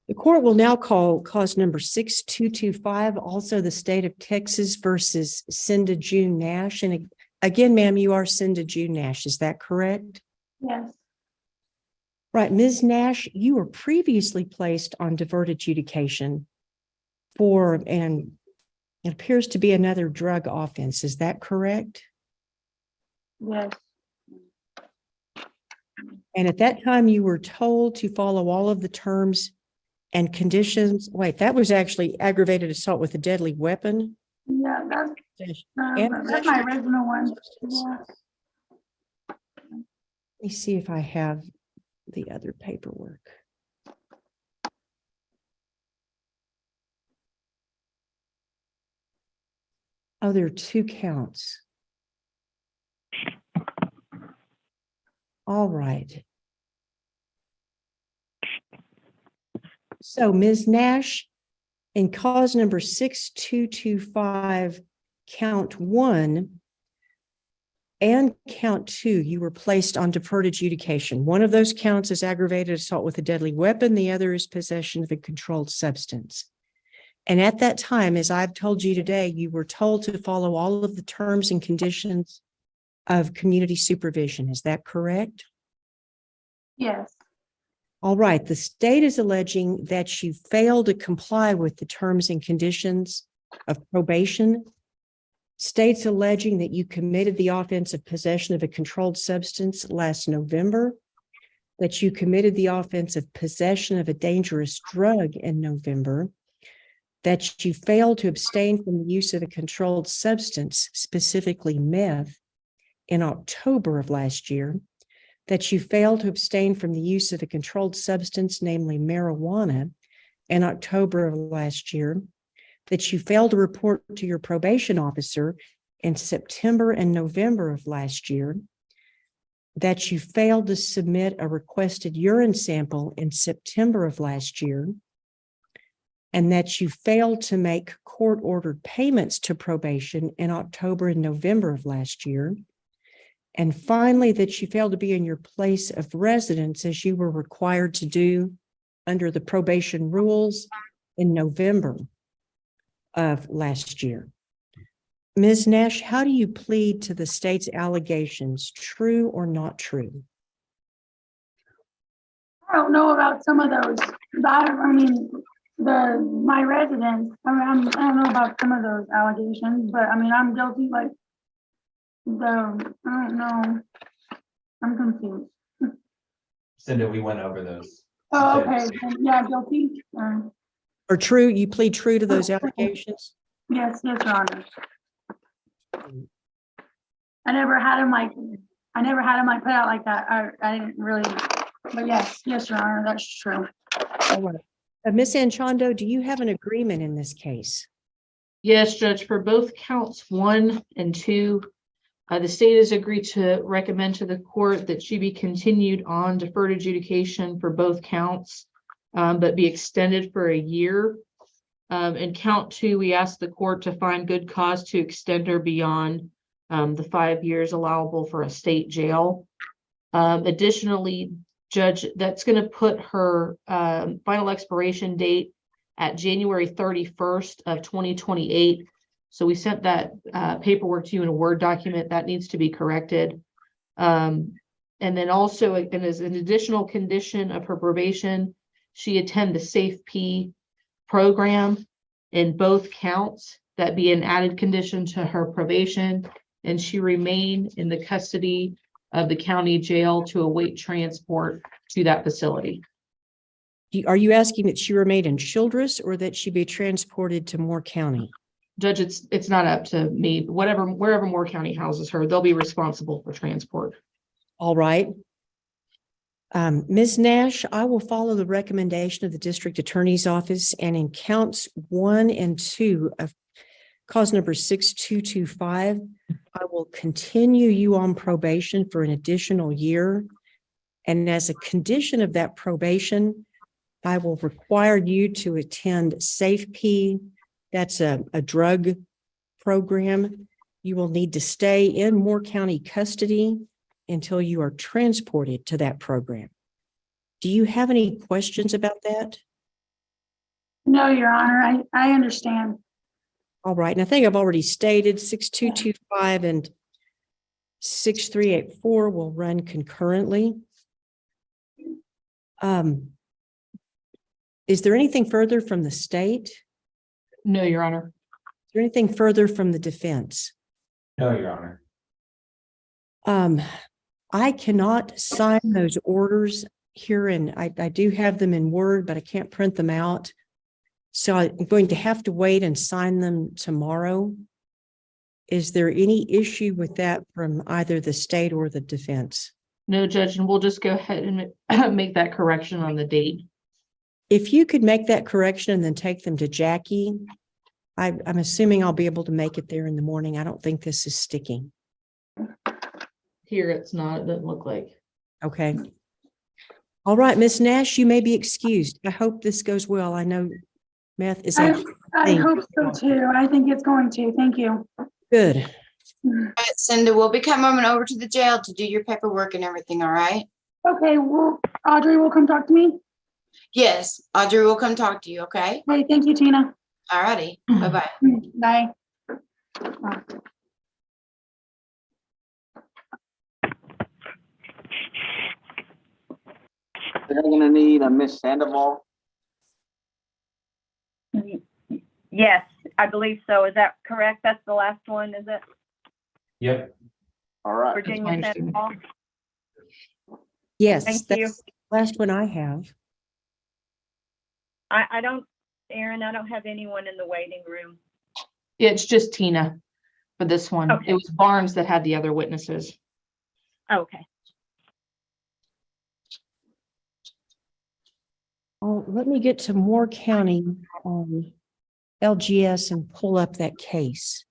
The court will now call cause number 6225, also the state of Texas versus Cinda June Nash. And again, ma'am, you are Cinda June Nash, is that correct? Yes. Right, Ms. Nash, you were previously placed on deferred adjudication for, and it appears to be another drug offense, is that correct? Yes. And at that time, you were told to follow all of the terms and conditions. Wait, that was actually aggravated assault with a deadly weapon? Yeah, that's And that's my original one. Yeah. Let me see if I have the other paperwork. Oh, there are 2 counts. All right. So Ms. Nash, in cause number 6225, count 1 and count 2, you were placed on deferred adjudication. One of those counts is aggravated assault with a deadly weapon. The other is possession of a controlled substance. And at that time, as I've told you today, you were told to follow all of the terms and conditions of community supervision. Is that correct? Yes. All right. The state is alleging that you failed to comply with the terms and conditions of probation. State's alleging that you committed the offense of possession of a controlled substance last November, that you committed the offense of possession of a dangerous drug in November, that you failed to abstain from the use of a controlled substance, specifically meth, in October of last year, that you failed to abstain from the use of a controlled substance, namely marijuana, in October of last year, that you failed to report to your probation officer in September and November of last year, that you failed to submit a requested urine sample in September of last year, and that you failed to make court-ordered payments to probation in October and November of last year. And finally, that you failed to be in your place of residence as you were required to do under the probation rules in November of last year. Ms. Nash, how do you plead to the state's allegations, true or not true? I don't know about some of those. My residence. I don't know about some of those allegations, but I mean, I'm guilty. Like I don't know. I'm confused. Cinda, we went over those. Oh, okay. Yeah, guilty. Or true, you plead true to those allegations? Yes, Your Honor. I never had him put out like that. I didn't really, but yes, Your Honor, that's true. All right. Ms. Anchondo, do you have an agreement in this case? Yes, Judge, for both counts 1 and 2, the state has agreed to recommend to the court that she be continued on deferred adjudication for both counts, but be extended for a year. In count 2, we asked the court to find good cause to extend her beyond the 5 years allowable for a state jail. Additionally, Judge, that's going to put her final expiration date at January 31st of 2028. So we sent that paperwork to you in a Word document that needs to be corrected. And then also, and as an additional condition of her probation, she attend the Safe P program in both counts. That be an added condition to her probation, and she remain in the custody of the county jail to await transport to that facility. Are you asking that she remain in Childress or that she be transported to Moore County? Judge, it's not up to me. Wherever Moore County houses her, they'll be responsible for transport. All right. Ms. Nash, I will follow the recommendation of the district attorney's office, and in counts 1 and 2 of cause number 6225, I will continue you on probation for an additional year. And as a condition of that probation, I will require you to attend Safe P. That's a drug program. You will need to stay in Moore County custody until you are transported to that program. Do you have any questions about that? No, Your Honor, I understand. All right, and I think I've already stated 6225 and 6384 will run concurrently. Is there anything further from the state? No, Your Honor. Is there anything further from the defense? No, Your Honor. I cannot sign those orders here, and I do have them in Word, but I can't print them out. So I'm going to have to wait and sign them tomorrow. Is there any issue with that from either the state or the defense? No, Judge, and we'll just go ahead and make that correction on the date. If you could make that correction and then take them to Jackie, I'm assuming I'll be able to make it there in the morning. I don't think this is sticking. Here, it's not, it doesn't look like. Okay. All right, Ms. Nash, you may be excused. I hope this goes well. I know meth is I a thing. hope so too. I think it's going to. Thank you. Good. All right, Cindy, we'll be coming over to the jail to do your paperwork and everything, all right? Okay, well, Audrey will come talk to me. Yes, Audrey will come talk to you, okay? Okay, thank you, Tina. All righty, bye-bye. Bye. They're gonna need a Miss Sandoval. Yes, I believe so. Is that correct? That's the last one, is it? Yep. All right. Virginia understanding. Sandoval? Yes, Thank that's you. the last one I have. I don't, Aaron, I don't have anyone in the waiting room. Yeah, it's just Tina for this one. Okay. It was Barnes that had the other witnesses. Okay. Oh, let me get to Moore County LGS and pull up that case.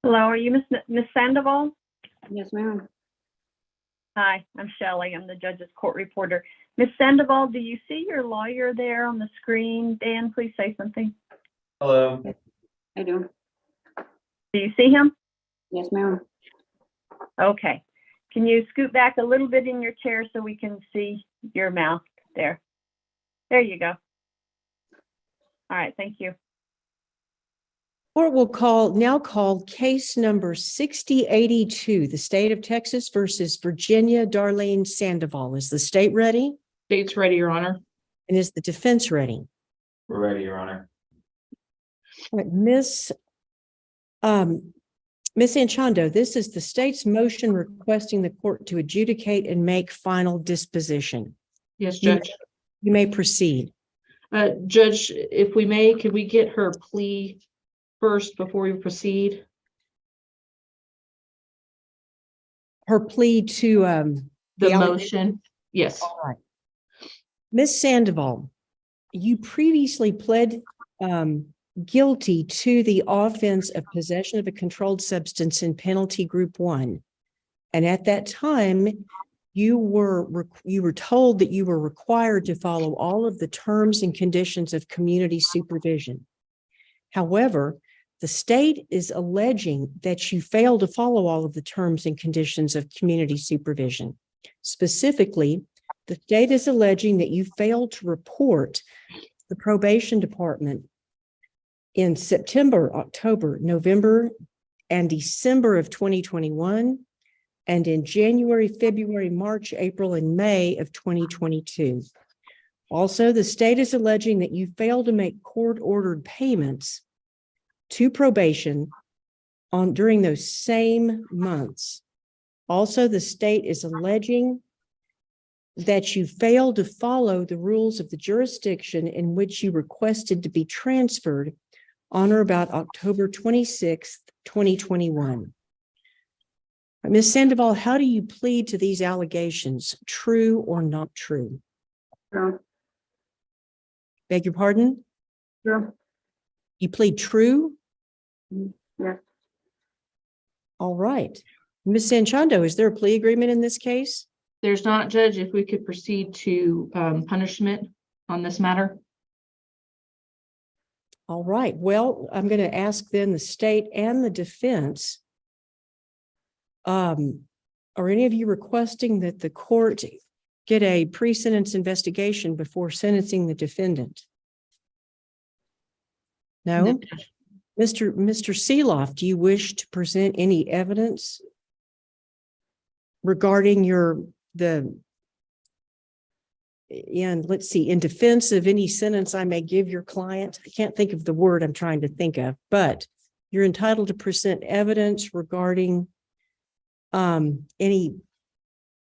Hello, are you Miss Sandoval? Yes, ma'am. Hi, I'm Shelley. I'm the judge's court reporter. Miss Sandoval, do you see your lawyer there on the screen? Dan, please say something. Hello. I do. Do you see him? Yes, ma'am. Okay. Can you scoot back a little bit in your chair so we can see your mouth there? There you go. All right, thank you. Court will now call case number 6082, the state of Texas versus Virginia Darlene Sandoval. Is the state ready? State's ready, Your Honor. And is the defense ready? We're ready, Your Honor. All right, Miss Anchondo, this is the state's motion requesting the court to adjudicate and make final disposition. Yes, You may- Judge. You may proceed. Judge, if we may, could we get her plea first before we proceed? Her plea to The The motion, yes. all right. Ms. Sandoval, you previously pled guilty to the offense of possession of a controlled substance in penalty group 1. And at that time, you were told that you were required to follow all of the terms and conditions of community supervision. However, the state is alleging that you failed to follow all of the terms and conditions of community supervision. Specifically, the state is alleging that you failed to report the probation department in September, October, November, and December of 2021, and in January, February, March, April, and May of 2022. Also, the state is alleging that you failed to make court-ordered payments to probation during those same months. Also, the state is alleging that you failed to follow the rules of the jurisdiction in which you requested to be transferred on or about October 26th, 2021. Ms. Sandoval, how do you plead to these allegations, true or not true? True. Beg your pardon? True. You plead true? Yes. All right. Ms. Sanchondo, is there a plea agreement in this case? There's not, Judge, if we could proceed to punishment on this matter. All right. Well, I'm going to ask then the state and the defense. Are any of you requesting that the court get a pre-sentence investigation before sentencing the defendant? No? Mr. Seeloff, do you wish to present any evidence regarding and let's see, in defense of any sentence I may give your client? I can't think of the word I'm trying to think of, but you're entitled to present evidence regarding any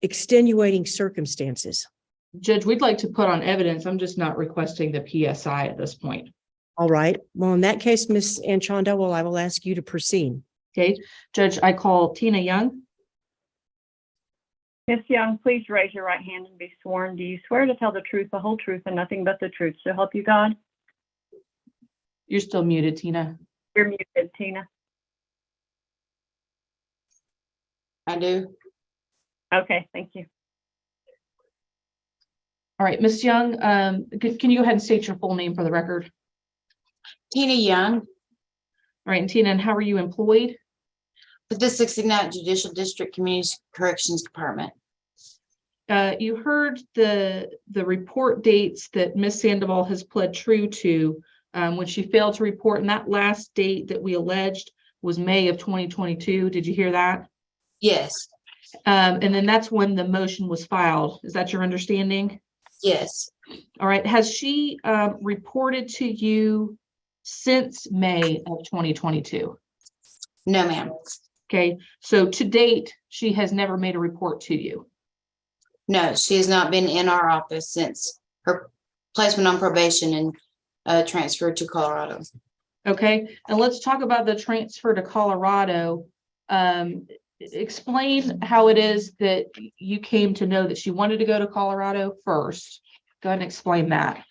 extenuating circumstances. Judge, we'd like to put on evidence. I'm just not requesting the PSI at this point. All right. Well, in that case, Ms. Anchondo, well, I will ask you to proceed. Okay, Judge, I call Tina Young. Ms. Young, please raise your right hand and be sworn. Do you swear to tell the truth, the whole truth, and nothing but the truth, so help you God? You're still muted, Tina. You're muted, Tina. I do. Okay, thank you. All right, Ms. Young, can you go ahead and state your full name for the record? Tina Young, All right, and Tina, and how are you employed? with the 69th Judicial District Community Corrections Department. You heard the report dates that Ms. Sandoval has pled true to when she failed to report, and that last date that we alleged was May of 2022. Did you hear that? Yes, And then that's when the motion was filed. Is that your understanding? yes, All right. Has she reported to you since May of 2022? no, ma'am. Okay. So to date, she has never made a report to you. No, she has not been in our office since her placement on probation and transfer to Colorado. Okay. And let's talk about the transfer to Colorado. Explain how it is that you came to know that she wanted to go to Colorado first. Go ahead and explain that.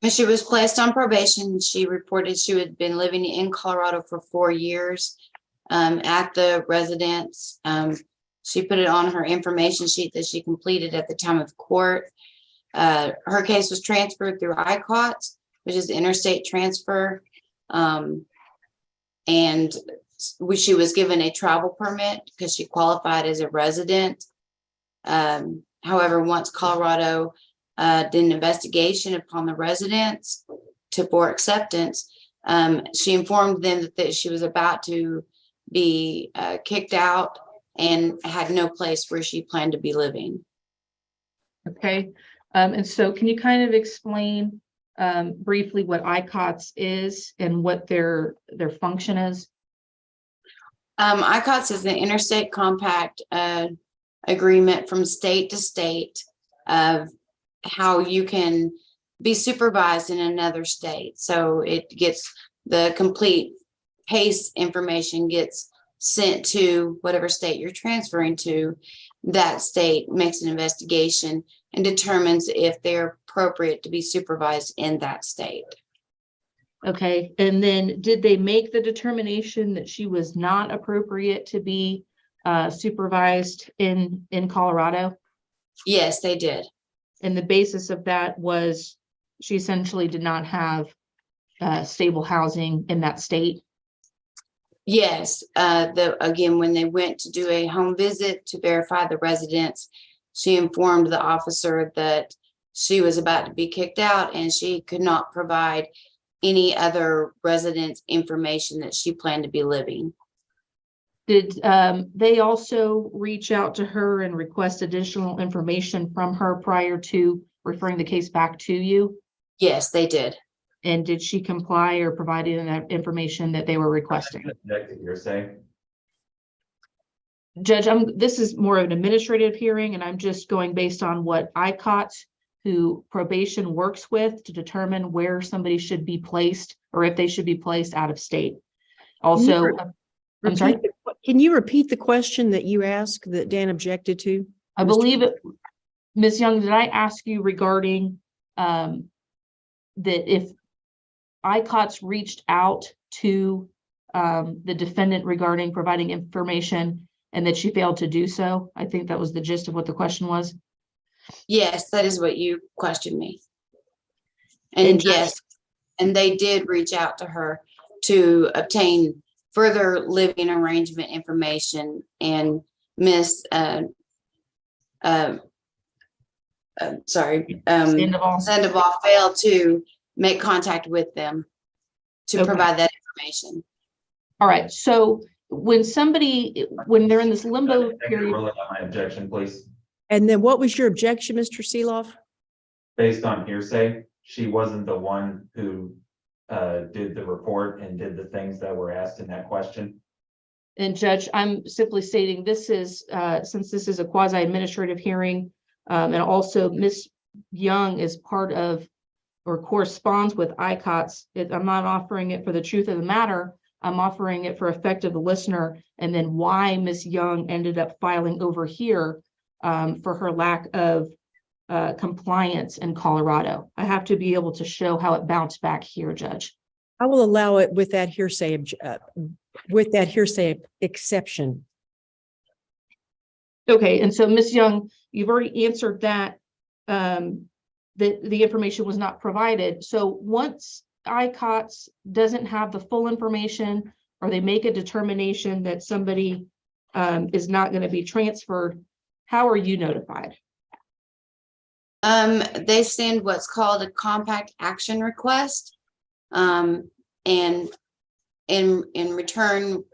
When she was placed on probation, she reported she had been living in Colorado for 4 years at the residence. She put it on her information sheet that she completed at the time of court. Her case was transferred through ICOTS, which is interstate transfer. And she was given a travel permit because she qualified as a resident. However, once Colorado did an investigation upon the residents for acceptance, she informed them that she was about to be kicked out and had no place where she planned to be living. Okay, and so can you kind of explain briefly what ICOTS is and what their function is? ICOTS is the Interstate Compact agreement from state to state of how you can be supervised in another state. So it gets the complete case information gets sent to whatever state you're transferring to. That state makes an investigation and determines if they're appropriate to be supervised in that state. Okay, and then did they make the determination that she was not appropriate to be supervised in Colorado? Yes, they did. And the basis of that was she essentially did not have stable housing in that state? Yes, again, when they went to do a home visit to verify the residence, she informed the officer that she was about to be kicked out and she could not provide any other residence information that she planned to be living. Did they also reach out to her and request additional information from her prior to referring the case back to you? Yes, they did. And did she comply or provide that information that they were requesting? Object to hearsay. Judge, this is more of an administrative hearing, and I'm just going based on what ICOTS, who probation works with to determine where somebody should be placed or if they should be placed out of state. Also, I'm sorry. Can you repeat the question that you asked that Dan objected to? I believe it, Ms. Young, did I ask you regarding that if ICOTS reached out to the defendant regarding providing information and that she failed to do so? I think that was the gist of what the question was. Yes, that is what you questioned me. And yes, and they did reach out to her to obtain further living arrangement information, and Miss Sandoval failed to make contact with them to provide that information. All right, so when they're in this limbo period. My objection, please. And then what was your objection, Mr. Seeloff? Based on hearsay, she wasn't the one who did the report and did the things that were asked in that question. And Judge, I'm simply stating this is, since this is a quasi-administrative hearing, and also Ms. Young is part of or corresponds with ICOTS. I'm not offering it for the truth of the matter. I'm offering it for effect of the listener, and then why Ms. Young ended up filing over here for her lack of compliance in Colorado. I have to be able to show how it bounced back here, Judge. I will allow it with that hearsay exception. Okay, and so Ms. Young, you've already answered that, that the information was not provided. So once ICOTS doesn't have the full information, or they make a determination that somebody is not going to be transferred, how are you notified? They send what's called a compact action request. And in return,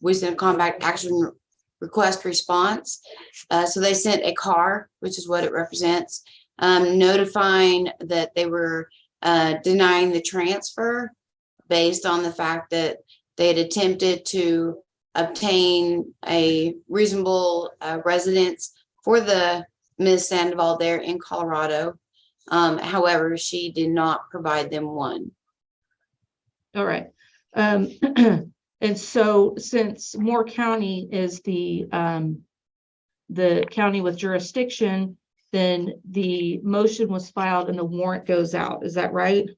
we send a compact action request response. So they sent a CAR, which is what it represents, notifying that they were denying the transfer based on the fact that they had attempted to obtain a reasonable residence for the Ms. Sandoval there in Colorado. However, she did not provide them one. All right. And so since Moore County is the county with jurisdiction, then the motion was filed and the warrant goes out. Is that right?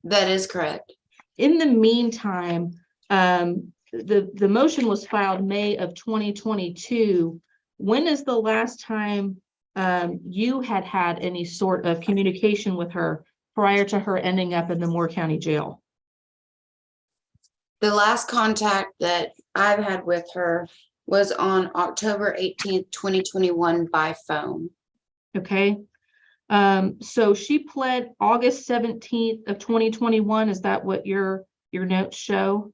That is correct. In the meantime, the motion was filed May of 2022. When is the last time you had any sort of communication with her prior to her ending up in the Moore County Jail? The last contact that I've had with her was on October 18th, 2021 by phone. Okay. So she pled August 17th of 2021. Is that what your notes show?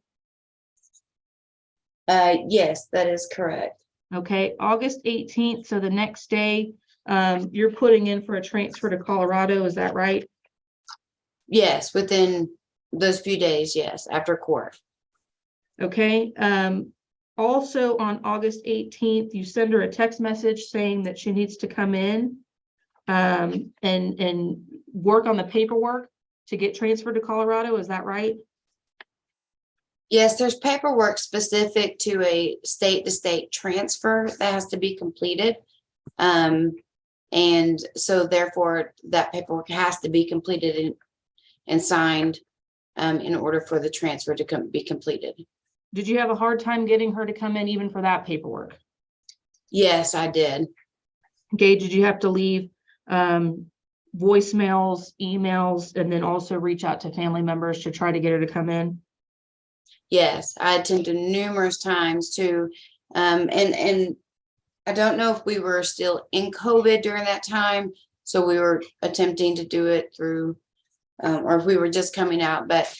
Yes, that is correct. Okay, August 18th. So the next day, you're putting in for a transfer to Colorado. Is that right? Yes, within those few days, yes, after court. Okay. Also on August 18th, you send her a text message saying that she needs to come in and work on the paperwork to get transferred to Colorado. Is that right? Yes, there's paperwork specific to a state-to-state transfer that has to be completed. And so therefore that paperwork has to be completed and signed in order for the transfer to be completed. Did you have a hard time getting her to come in even for that paperwork? Yes, I did. Okay, did you have to leave voicemails, emails, and then also reach out to family members to try to get her to come in? Yes, I attempted numerous times to, and I don't know if we were still in COVID during that time, so we were attempting to do it through, or if we were just coming out, but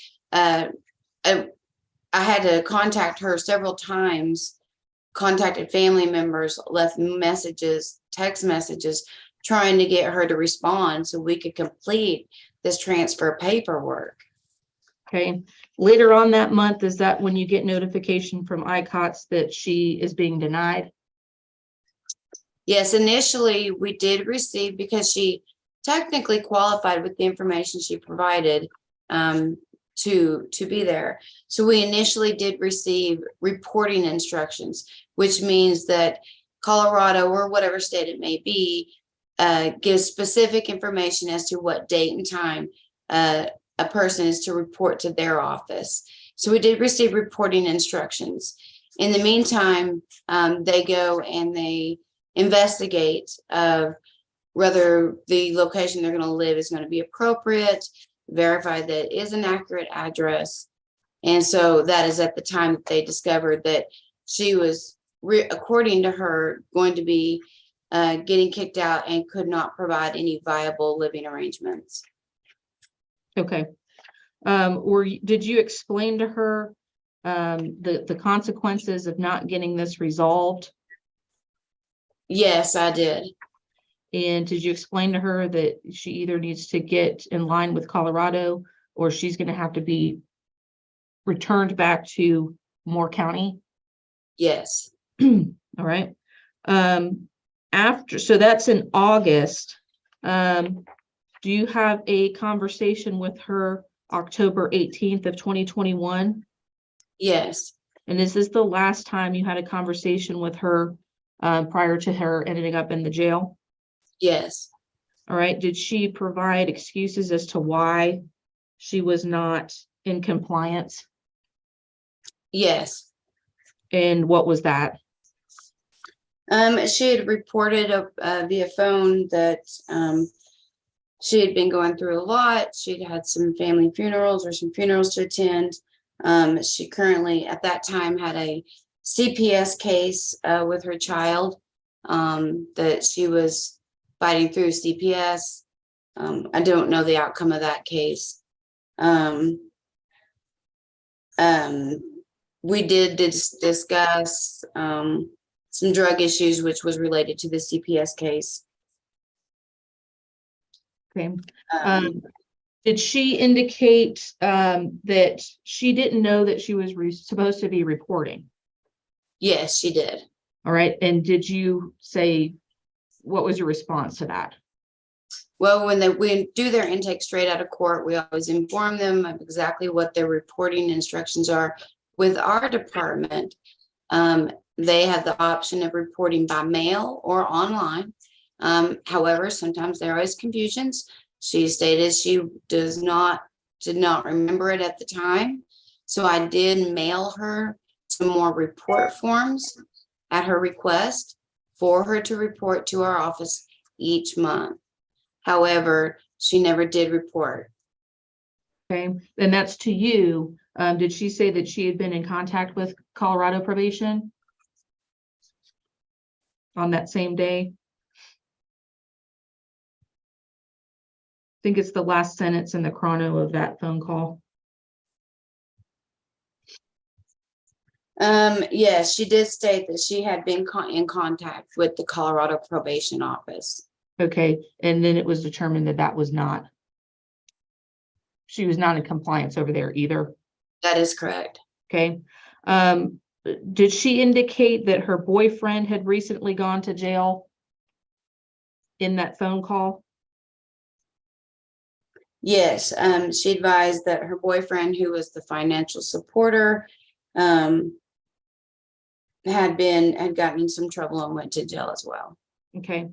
I had to contact her several times, contacted family members, left messages, text messages, trying to get her to respond so we could complete this transfer paperwork. Okay, later on that month, is that when you get notification from ICOTS that she is being denied? Yes, initially we did receive, because she technically qualified with the information she provided to be there. So we initially did receive reporting instructions, which means that Colorado or whatever state it may be gives specific information as to what date and time a person is to report to their office. So we did receive reporting instructions. In the meantime, they go and they investigate whether the location they're going to live is going to be appropriate, verify that it is an accurate address. And so that is at the time that they discovered that she was, according to her, going to be getting kicked out and could not provide any viable living arrangements. Okay. Did you explain to her the consequences of not getting this resolved? Yes, I did. And did you explain to her that she either needs to get in line with Colorado or she's going to have to be returned back to Moore County? Yes. All right. So that's in August. Do you have a conversation with her October 18th of 2021? Yes. And is this the last time you had a conversation with her prior to her ending up in the jail? Yes. All right. Did she provide excuses as to why she was not in compliance? Yes. And what was that? She had reported via phone that she had been going through a lot. She'd had some family funerals or some funerals to attend. She currently at that time had a CPS case with her child that she was fighting through CPS. I don't know the outcome of that case. We did discuss some drug issues, which was related to the CPS case. Okay. Did she indicate that she didn't know that she was supposed to be reporting? Yes, she did. All right. And did you say, what was your response to that? Well, when we do their intake straight out of court, we always inform them of exactly what their reporting instructions are. With our department, they have the option of reporting by mail or online. However, sometimes there is confusions. She stated she did not remember it at the time. So I did mail her some more report forms at her request for her to report to our office each month. However, she never did report. Okay, and that's to you. Did she say that she had been in contact with Colorado Probation on that same day? I think it's the last sentence in the chrono of that phone call. Yes, she did state that she had been in contact with the Colorado Probation Office. Okay, and then it was determined that that was not. She was not in compliance over there either. That is correct. Okay. Did she indicate that her boyfriend had recently gone to jail in that phone call? Yes, she advised that her boyfriend, who was the financial supporter, had gotten in some trouble and went to jail as well. Okay.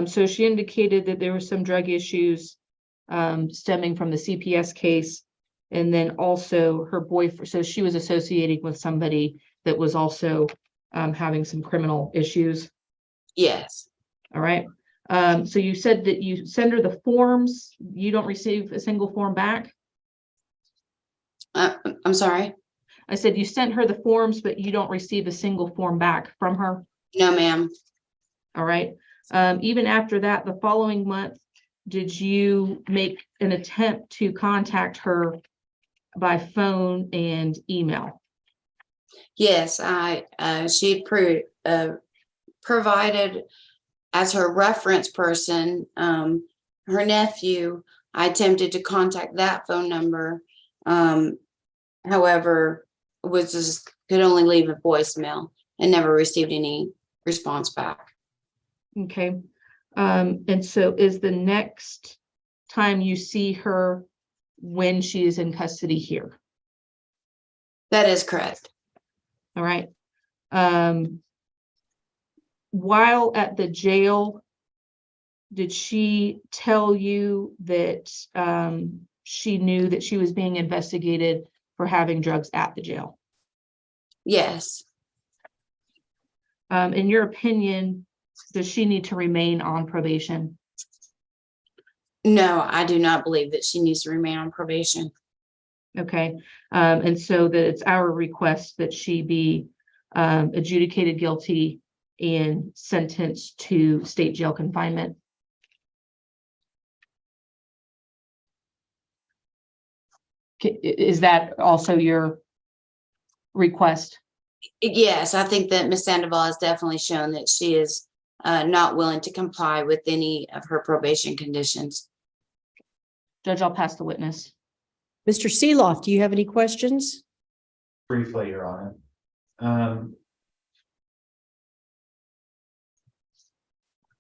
So she indicated that there were some drug issues stemming from the CPS case. And then also her boyfriend, so she was associating with somebody that was also having some criminal issues. Yes. All right. So you said that you send her the forms, you don't receive a single form back? I'm sorry? I said you sent her the forms, but you don't receive a single form back from her? No, ma'am. All right. Even after that, the following month, did you make an attempt to contact her by phone and email? Yes, she provided as her reference person, her nephew. I attempted to contact that phone number. However, could only leave a voicemail and never received any response back. Okay. And so is the next time you see her when she is in custody here? That is correct. All right. While at the jail, did she tell you that she knew that she was being investigated for having drugs at the jail? Yes. In your opinion, does she need to remain on probation? No, I do not believe that she needs to remain on probation. Okay. And so that it's our request that she be adjudicated guilty and sentenced to state jail confinement. Is that also your request? Yes, I think that Ms. Sandoval has definitely shown that she is not willing to comply with any of her probation conditions. Judge, I'll pass the witness. Mr. Seeloff, do you have any questions? Briefly, Your Honor.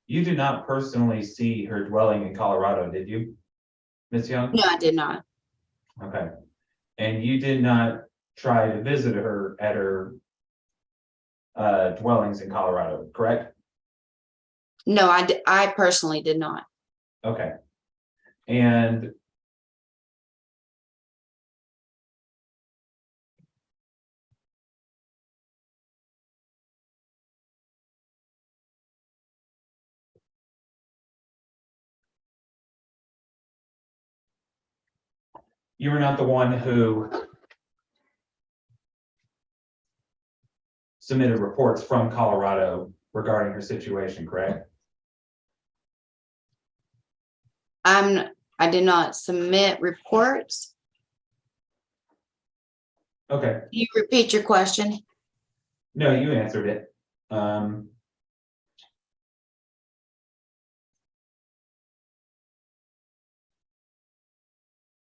You did not personally see her dwelling in Colorado, did you, Ms. Young? No, I did not. Okay. And you did not try to visit her at her dwellings in Colorado, correct? No, I personally did not. Okay. And you were not the one who submitted reports from Colorado regarding her situation, correct? I did not submit reports. Okay. Can you repeat your question? No, you answered it.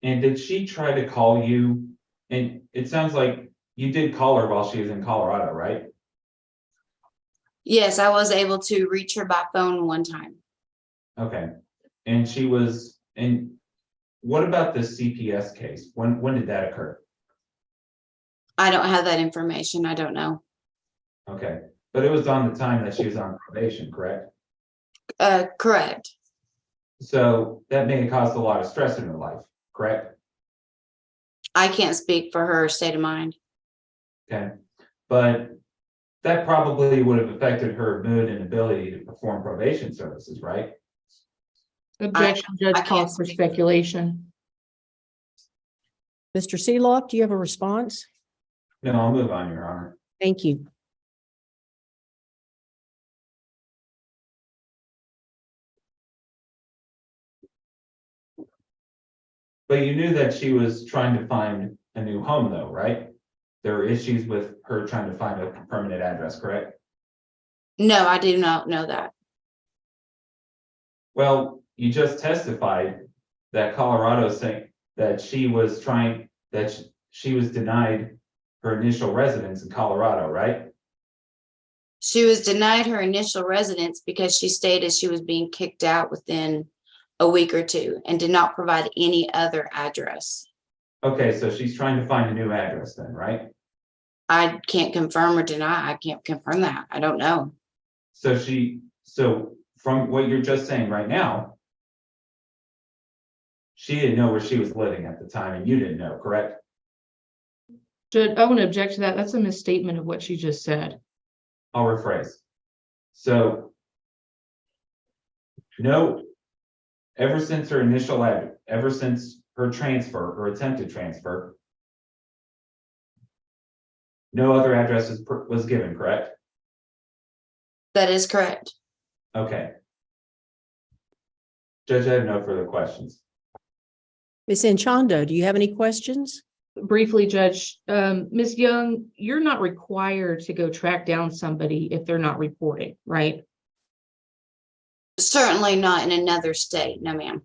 And did she try to call you? And it sounds like you did call her while she was in Colorado, right? Yes, I was able to reach her by phone one time. Okay. And she was, and what about the CPS case? When did that occur? I don't have that information. I don't know. Okay, but it was on the time that she was on probation, correct? Correct. So that may have caused a lot of stress in her life, correct? I can't speak for her state of mind. Okay, but that probably would have affected her mood and ability to perform probation services, right? Objection, I Judge can't calls for speak. speculation. Mr. Seeloff, do you have a response? No, I'll move on, Your Honor. Thank you. But you knew that she was trying to find a new home though, right? There were issues with her trying to find a permanent address, correct? No, I do not know that. Well, you just testified that Colorado saying that she was trying, that she was denied her initial residence in Colorado, right? She was denied her initial residence because she stated she was being kicked out within a week or two and did not provide any other address. Okay, so she's trying to find a new address then, right? I can't confirm or deny. I can't confirm that. I don't know. So from what you're just saying right now, she didn't know where she was living at the time and you didn't know, correct? Judge, I want to object to that. That's a misstatement of what she just said. I'll rephrase. So no, ever since her initial address, ever since her transfer or attempted transfer, no other address was given, correct? That is correct. Okay. Judge, I have no further questions. Ms. Anchondo, do you have any questions? Briefly, Judge, Ms. Young, you're not required to go track down somebody if they're not reporting, right? Certainly not in another state. No, ma'am.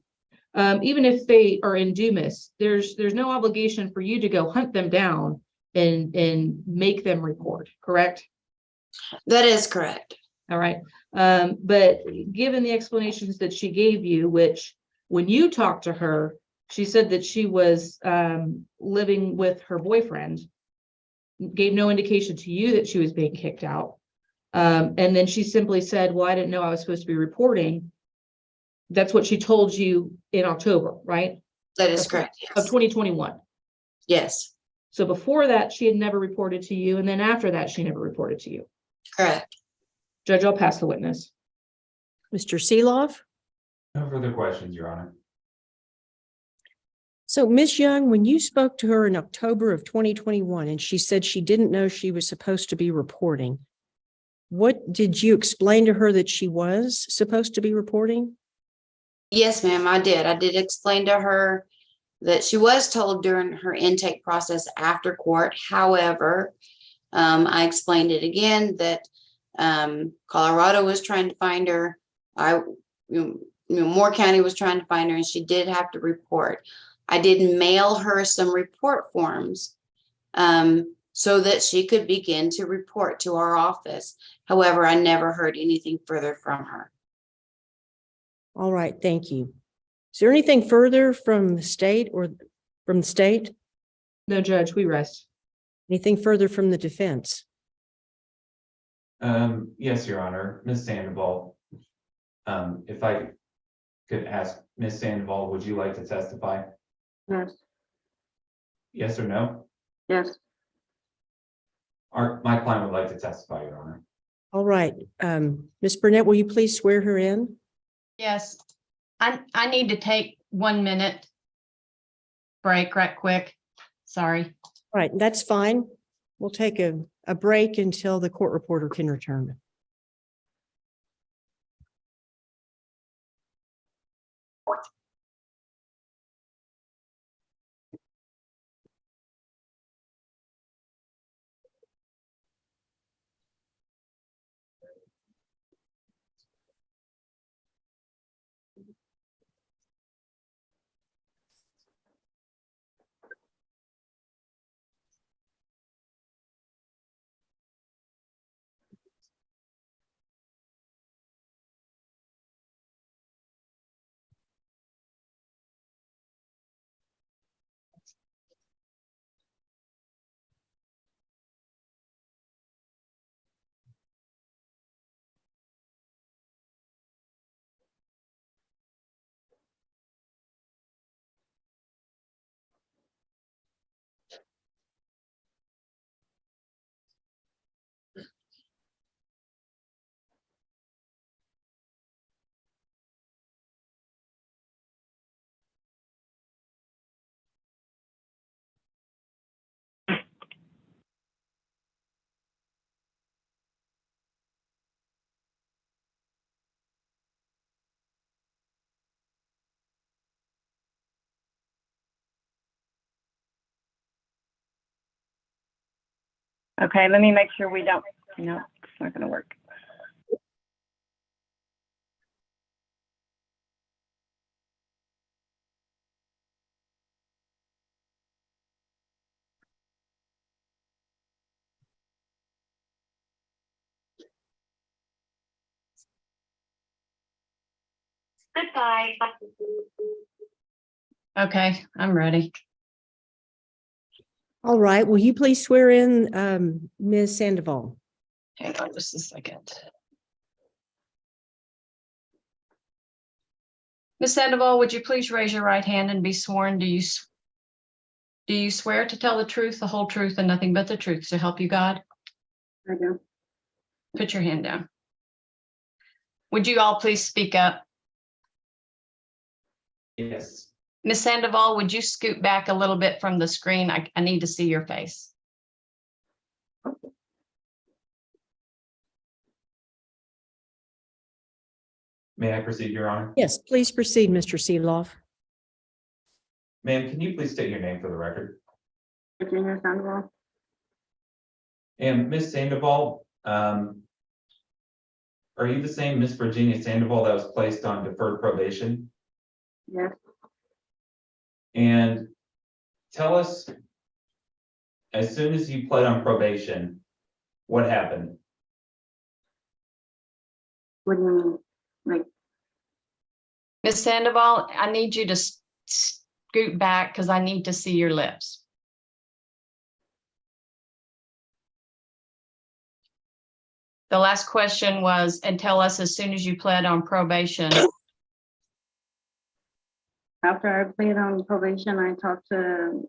Even if they are in Dumas, there's no obligation for you to go hunt them down and make them report, correct? That is correct. All right. But given the explanations that she gave you, which when you talked to her, she said that she was living with her boyfriend, gave no indication to you that she was being kicked out. And then she simply said, well, I didn't know I was supposed to be reporting. That's what she told you in October, right? That is correct. Of Yes. 2021. Yes, So before that, she had never reported to you. And then after that, she never reported to you. correct. Judge, I'll pass the witness. Mr. Seeloff? No further questions, Your Honor. So Ms. Young, when you spoke to her in October of 2021 and she said she didn't know she was supposed to be reporting, what did you explain to her that she was supposed to be reporting? Yes, ma'am, I did. I did explain to her that she was told during her intake process after court. However, I explained it again that Colorado was trying to find her. Moore County was trying to find her, and she did have to report. I did mail her some report forms so that she could begin to report to our office. However, I never heard anything further from her. All right, thank you. Is there anything further from the state or from the state? No, Judge, we rest. Anything further from the defense? Yes, Your Honor, Ms. Sandoval. If I could ask Ms. Sandoval, would you like to testify? Yes, Yes or no? yes, My client would like to testify, Your Honor. All right, Ms. Burnett, will you please swear her in? Yes, I need to take 1 minute break right quick. Sorry. All right, that's fine. We'll take a break until the court reporter can return. Okay, let me make sure we don't, no, it's not gonna work. Goodbye. Okay, I'm ready. All right, will you please swear in Ms. Sandoval? Hang on just a second. Ms. Sandoval, would you please raise your right hand and be sworn? Do you swear to tell the truth, the whole truth, and nothing but the truth to help you God? I do. Put your hand down. Would you all please speak up? Yes. Ms. Sandoval, would you scoot back a little bit from the screen? I need to see your face. May I proceed, Your Honor? Yes, please proceed, Mr. Seeloff. Ma'am, can you please state your name for the record? Virginia Sandoval. And Ms. Sandoval, are you the same Miss Virginia Sandoval that was placed on deferred probation? Yes. And tell us, as soon as you pled on probation, what happened? What do you mean? Like, Ms. Sandoval, I need you to scoot back because I need to see your lips. The last question was, and tell us as soon as you pled on probation. after I played on probation, I talked to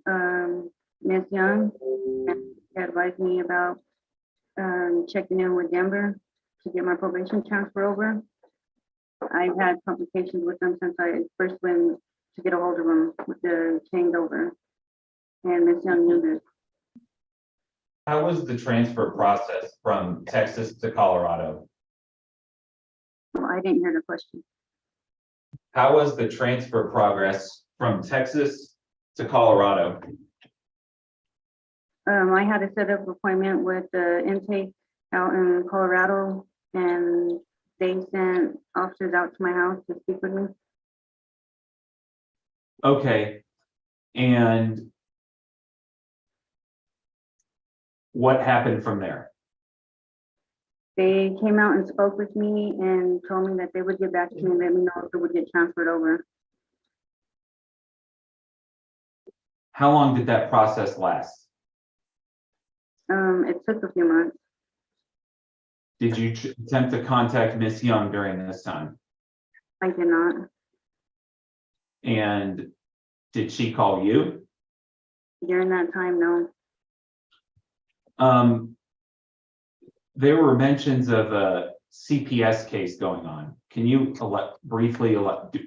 Ms. Young, and she advised me about checking in with Denver to get my probation transfer over. I've had complications with them since I first went to get a hold of them with the changeover. And Ms. Young knew this. How was the transfer process from Texas to Colorado? Well, I didn't hear the question. How was the transfer progress from Texas to Colorado? I had to set up an appointment with the intake out in Colorado, and they sent officers out to my house to speak with me. Okay, and what happened from there? They came out and spoke with me and told me that they would get back to me and let me know if it would get transferred over. How long did that process last? It took a few months. Did you attempt to contact Miss Young during this time? I did not. And did she call you? During that time, no. There were mentions of a CPS case going on. Can you briefly,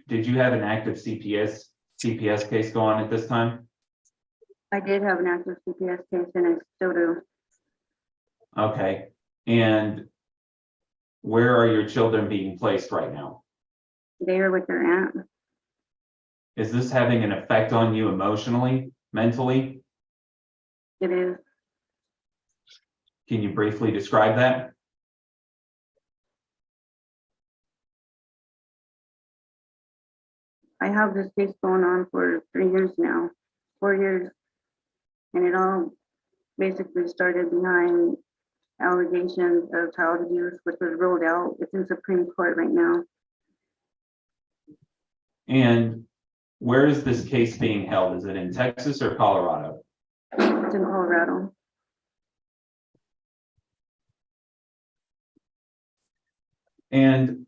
did you have an active CPS case go on at this time? I did have an active CPS case and I still do. Okay, and where are your children being placed right now? They are with their aunt. Is this having an effect on you emotionally, mentally? It is. Can you briefly describe that? I have this case going on for 3 years now, 4 years. And it all basically started behind allegations of child abuse, which was ruled out. It's in Supreme Court right now. And where is this case being held? Is it in Texas or Colorado? It's in Colorado. And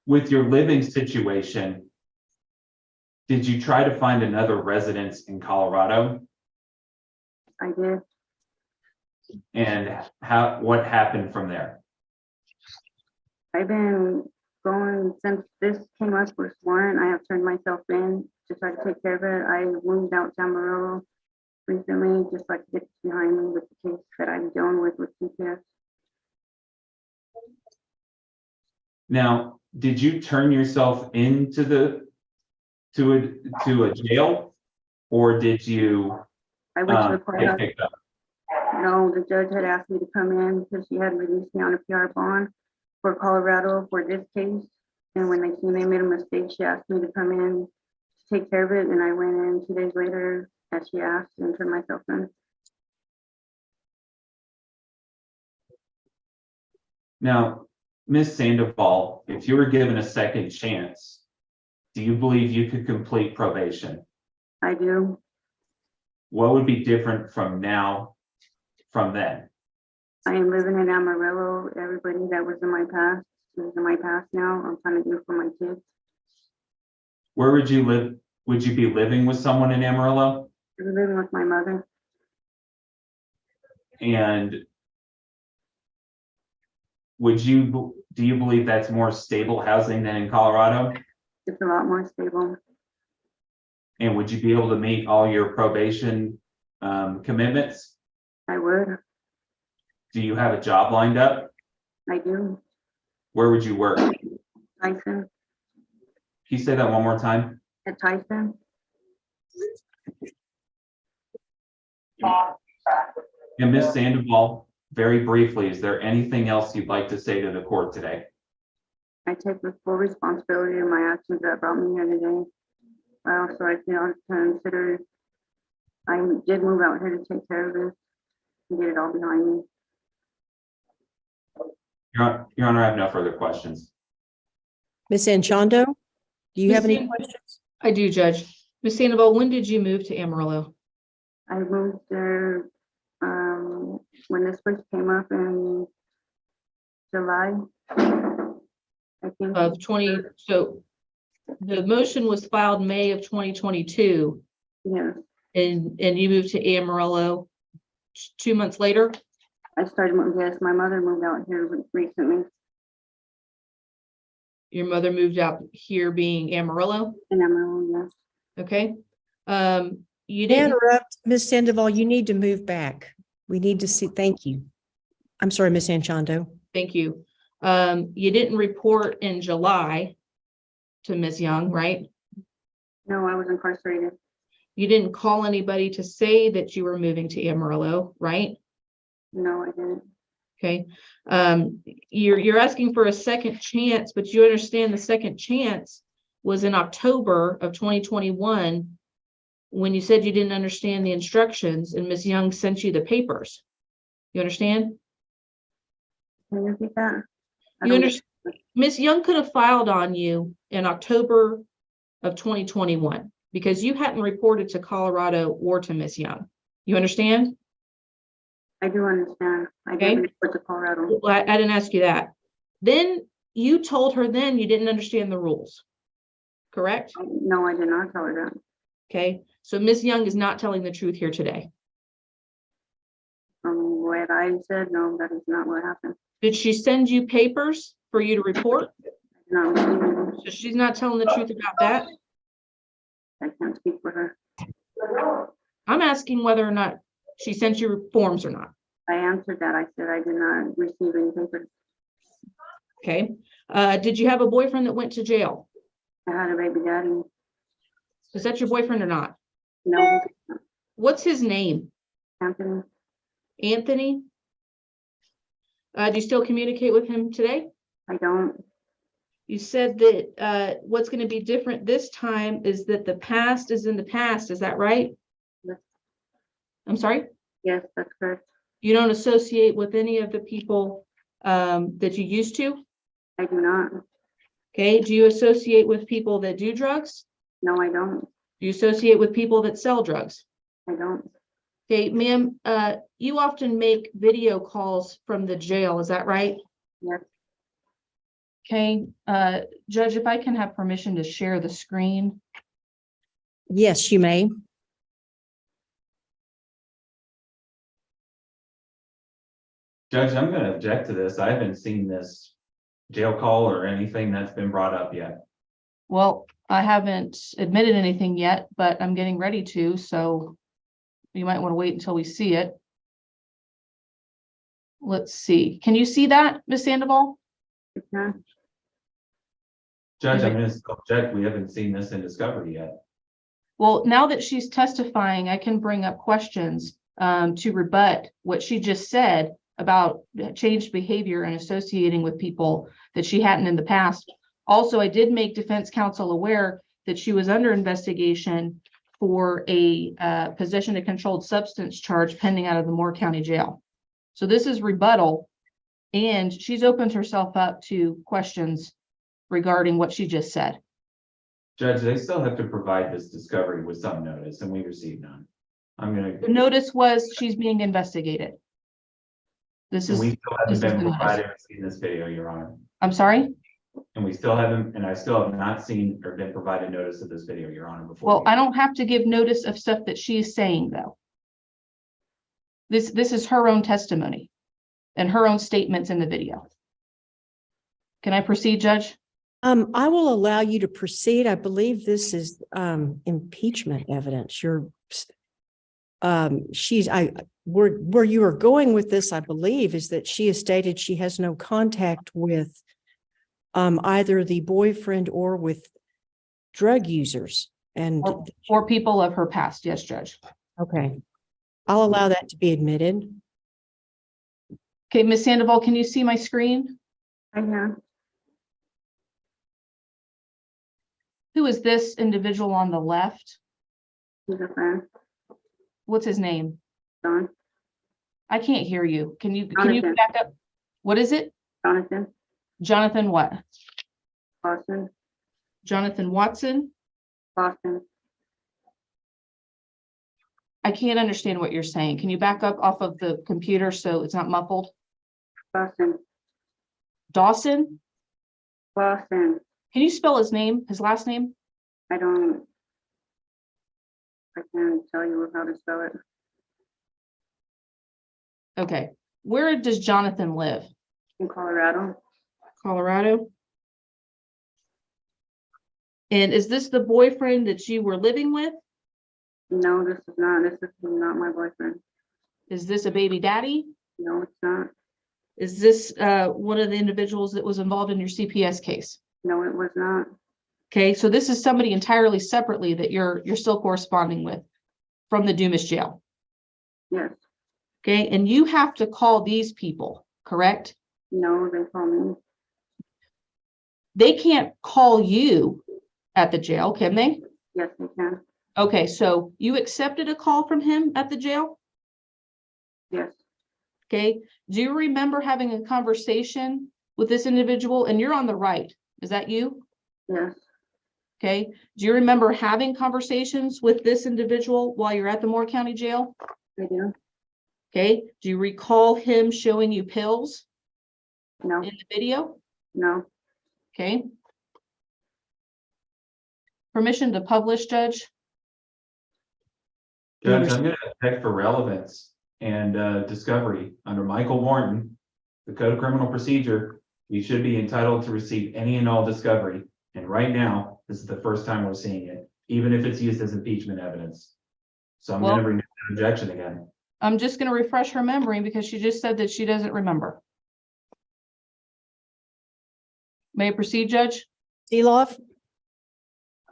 with your living situation, did you try to find another residence in Colorado? I did. And what happened from there? I've been going since this came up with Warren. I have turned myself in to try to take care of it. I moved out to Amarillo recently, just like to get behind me with the case that I'm dealing with CPS. Now, did you turn yourself into a jail, or did you I went to the get courthouse. picked up? No, the judge had asked me to come in because she had released me on a PR bond for Colorado for this case. And when they made a mistake, she asked me to come in to take care of it, and I went in 2 days later as she asked and turned myself in. Now, Ms. Sandoval, if you were given a second chance, do you believe you could complete probation? I do. What would be different from now, from then? I am living in Amarillo. Everybody that was in my past is in my past now. I'm trying to do for my kids. Where would you live? Would you be living with someone in Amarillo? I'm living with my mother. And do you believe that's more stable housing than in Colorado? It's a lot more stable. And would you be able to meet all your probation commitments? I would. Do you have a job lined up? I do. Where would you work? Can Tyson. you say that one more time? At Tyson. And Ms. Sandoval, very briefly, is there anything else you'd like to say to the court today? I take the full responsibility of my actions that brought me here today. Also, I feel consider I did move out here to take care of this and get it all behind me. Your Honor, I have no further questions. Ms. Anchondo, do you have any Ms. questions? I do, Judge. Ms. Sandoval, when did you move to Amarillo? I moved there when this first came up in July. I think. Of 20, so the motion was filed May of 2022, Yes, and you moved to Amarillo 2 months later? I started, yes, my mother moved out here recently Your mother moved out here being Amarillo, in Amarillo, yes. okay? You May I didn't, interrupt? Ms. Sandoval, you need to move back. We need to see, thank you. I'm sorry, Ms. Anchondo. thank you. You didn't report in July to Ms. Young, right? No, I was incarcerated. You didn't call anybody to say that you were moving to Amarillo, right? No, I didn't. Okay. You're asking for a second chance, but you understand the second chance was in October of 2021 when you said you didn't understand the instructions and Ms. Young sent you the papers. You understand? Can you repeat that? I You don't- understand? Ms. Young could have filed on you in October of 2021 because you hadn't reported to Colorado or to Ms. Young. You understand? I do understand. I Okay. did report to Colorado. Well, I didn't ask you that. Then you told her then you didn't understand the rules, correct? No, I did not tell her that. Okay, so Ms. Young is not telling the truth here today. From what I said, no, that is not what happened. Did she send you papers for you to report? No, So she's not telling the truth about that? I can't speak for her. I'm asking whether or not she sent you forms or not. I answered that. I said I did not receive any papers. Okay, did you have a boyfriend that went to jail? I had a baby daddy. Is that your boyfriend or not? No, What's his name? Anthony. Anthony? Do you still communicate with him today? I don't. You said that what's going to be different this time is that the past is in the past. Is that right? Yes. I'm sorry? Yes, that's correct. You don't associate with any of the people that you used to? I do not. Okay. Do you associate with people that do drugs? No, I don't. Do you associate with people that sell drugs? I don't. Okay, ma'am, you often make video calls from the jail. Is that right? Yes. Okay, Judge, if I can have permission to share the screen. Yes, you may. Judge, I'm going to object to this. I haven't seen this jail call or anything that's been brought up yet. Well, I haven't admitted anything yet, but I'm getting ready to, so you might want to wait until we see it. Let's see. Can you see that, Ms. Sandoval? Yeah. Judge, I'm going to object. We haven't seen this in discovery yet. Well, now that she's testifying, I can bring up questions. to rebut what she just said about changed behavior and associating with people that she hadn't in the past. Also, I did make defense counsel aware that she was under investigation for a possession of controlled substance charge pending out of the Moore County Jail. So this is rebuttal, and she's opened herself up to questions regarding what she just said. Judge, they still have to provide this discovery with some notice, and we received none. I'm gonna, The notice was she's being investigated. This and is, we still haven't this is been the notice. provided or seen this video, Your Honor. I'm sorry? And we still haven't, and I still have not seen or been provided notice of this video, Your Honor, before. Well, I don't have to give notice of stuff that she is saying, though. This is her own testimony and her own statements in the video. Can I proceed, Judge? I will allow you to proceed. I believe this is impeachment evidence. Where you are going with this, I believe, is that she has stated she has no contact with either the boyfriend or with drug users. And Or people of her past. Yes, Judge. okay, I'll allow that to be admitted. Okay, Ms. Sandoval, can you see my screen? I know. Who is this individual on the left? He's a friend. What's his name? John. I can't hear you. Can you Jonathan. back up? What is it? Jonathan. Jonathan what? Boston. Jonathan Watson? Boston. I can't understand what you're saying. Can you back up off of the computer so it's not muffled? Boston. Dawson? Boston. Can you spell his name, his last name? I can't tell you how to spell it. Okay. Where does Jonathan live? In Colorado. Colorado? And is this the boyfriend that you were living with? No, this is not my boyfriend. Is this a baby daddy? No, it's not. Is this one of the individuals that was involved in your CPS case? No, it was not. Okay, so this is somebody entirely separately that you're still corresponding with from the Dumas jail. Yes. Okay, and you have to call these people, correct? No, they call me. They can't call you at the jail, can they? Yes, they can. Okay, so you accepted a call from him at the jail? Yes. Okay, do you remember having a conversation with this individual? And you're on the right, is that you? Yes. Okay, do you remember having conversations with this individual while you're at the Moore County Jail? I do. Okay, do you recall him showing you pills No. in the video? No. Okay. Permission to publish, Judge? Judge, I'm gonna check for relevance and discovery under Michael Morton, the Code of Criminal Procedure. We should be entitled to receive any and all discovery. And right now, this is the first time we're seeing it, even if it's used as impeachment evidence. So I'm gonna renew the objection again. I'm just going to refresh her memory because she just said that she doesn't remember. May I proceed, Judge? Elof?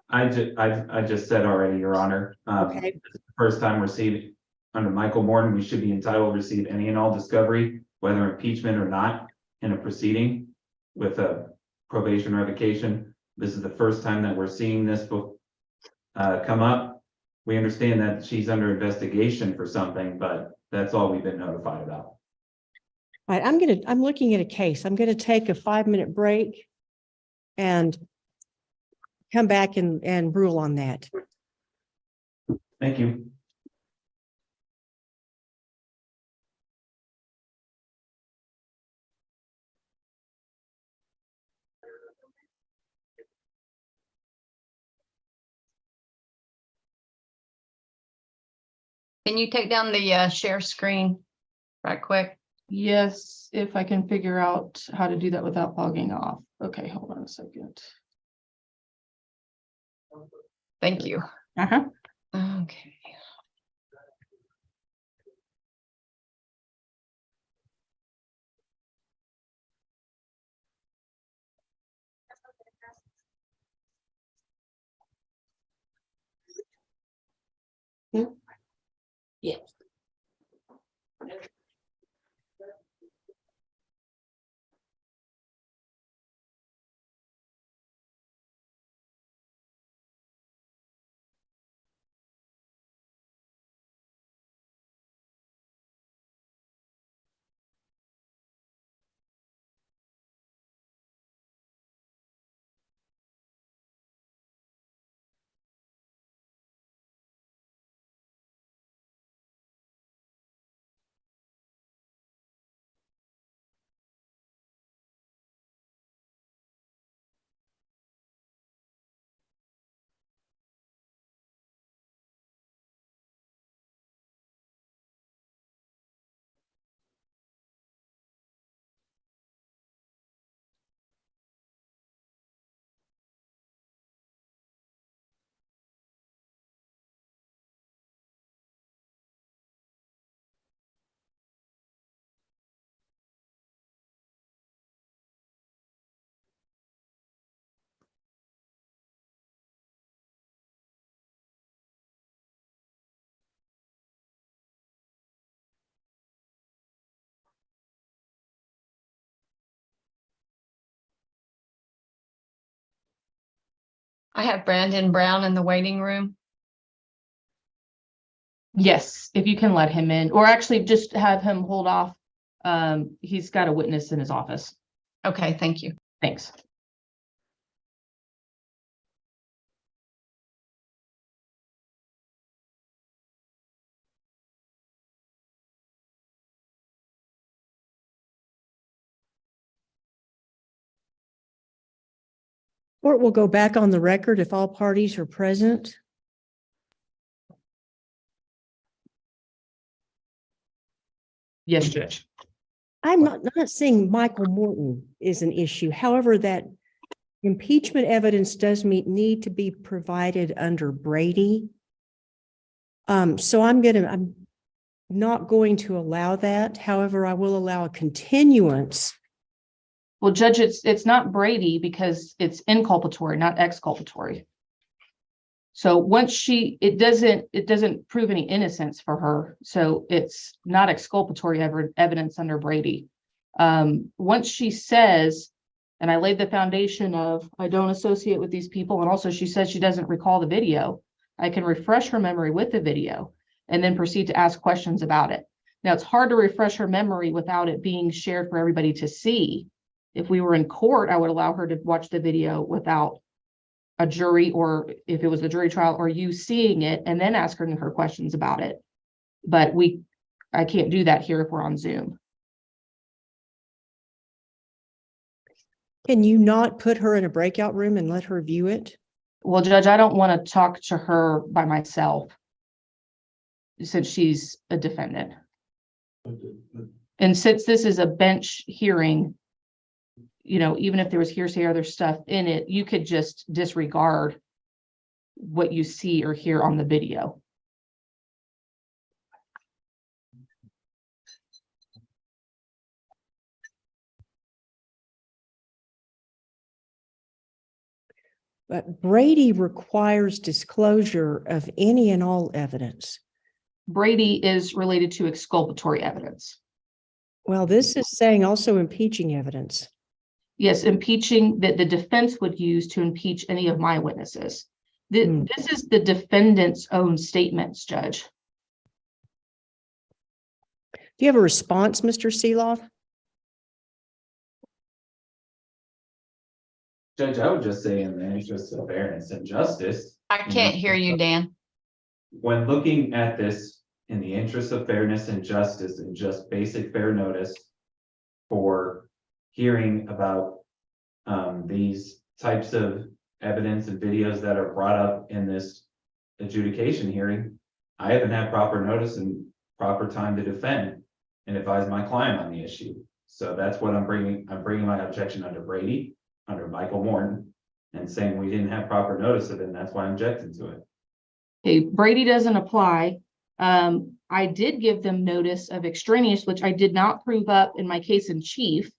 I just said already, Your Honor. Okay. This is the first time we're seeing, under Michael Morton, we should be entitled to receive any and all discovery, whether impeachment or not, in a proceeding with a probation revocation. This is the first time that we're seeing this come up. We understand that she's under investigation for something, but that's all we've been notified about. All right, I'm looking at a case. I'm going to take a 5-minute break and come back and rule on that. Thank you. Can you take down the share screen right quick? Yes, if I can figure out how to do that without logging off. Okay, hold on a second. Thank you. Uh-huh. Okay. Yes. I have Brandon Brown in the waiting room. Yes, if you can let him in, or actually just have him hold off. He's got a witness in his office. Okay, thank you. Thanks. Court will go back on the record if all parties are present. Yes, Judge. I'm not saying Michael Morton is an issue. However, that impeachment evidence does need to be provided under Brady. So I'm not going to allow that. However, I will allow a continuance. Well, Judge, it's not Brady because it's inculpatory, not exculpatory. So once it doesn't prove any innocence for her. So it's not exculpatory evidence under Brady. Once she says, and I laid the foundation of, I don't associate with these people. And also she says she doesn't recall the video. I can refresh her memory with the video and then proceed to ask questions about it. Now it's hard to refresh her memory without it being shared for everybody to see. If we were in court, I would allow her to watch the video without a jury, or if it was a jury trial, or you seeing it and then asking her questions about it. But I can't do that here if we're on Zoom. Can you not put her in a breakout room and let her view it? Well, Judge, I don't want to talk to her by myself since she's a defendant. And since this is a bench hearing, even if there was hearsay or other stuff in it, you could just disregard what you see or hear on the video. But Brady requires disclosure of any and all evidence. Brady is related to exculpatory evidence. Well, this is saying also impeaching evidence. Yes, impeaching that the defense would use to impeach any of my witnesses. This is the defendant's own statements, Judge. Do you have a response, Mr. Seeloff? Judge, I would just say in the interest of fairness and justice. I can't hear you, Dan. When looking at this in the interest of fairness and justice and just basic fair notice for hearing about these types of evidence and videos that are brought up in this adjudication hearing, I haven't had proper notice and proper time to defend and advise my client on the issue. So that's what I'm bringing my objection under Brady, under Michael Morton, and saying we didn't have proper notice of it, and that's why I'm objecting to it. Okay, Brady doesn't apply. I did give them notice of extraneous, which I did not prove up in my case in chief.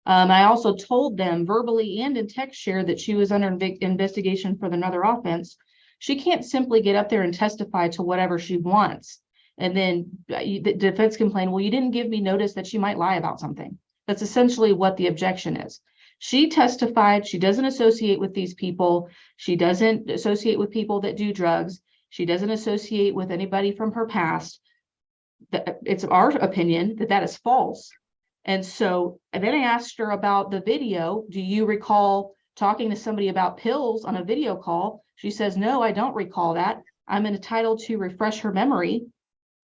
I also told them verbally and in text share that she was under investigation for another offense. She can't simply get up there and testify to whatever she wants. And then the defense complained, well, you didn't give me notice that she might lie about something. That's essentially what the objection is. She testified she doesn't associate with these people. She doesn't associate with people that do drugs. She doesn't associate with anybody from her past. It's our opinion that that is false. And then I asked her about the video. Do you recall talking to somebody about pills on a video call? She says, no, I don't recall that. I'm entitled to refresh her memory,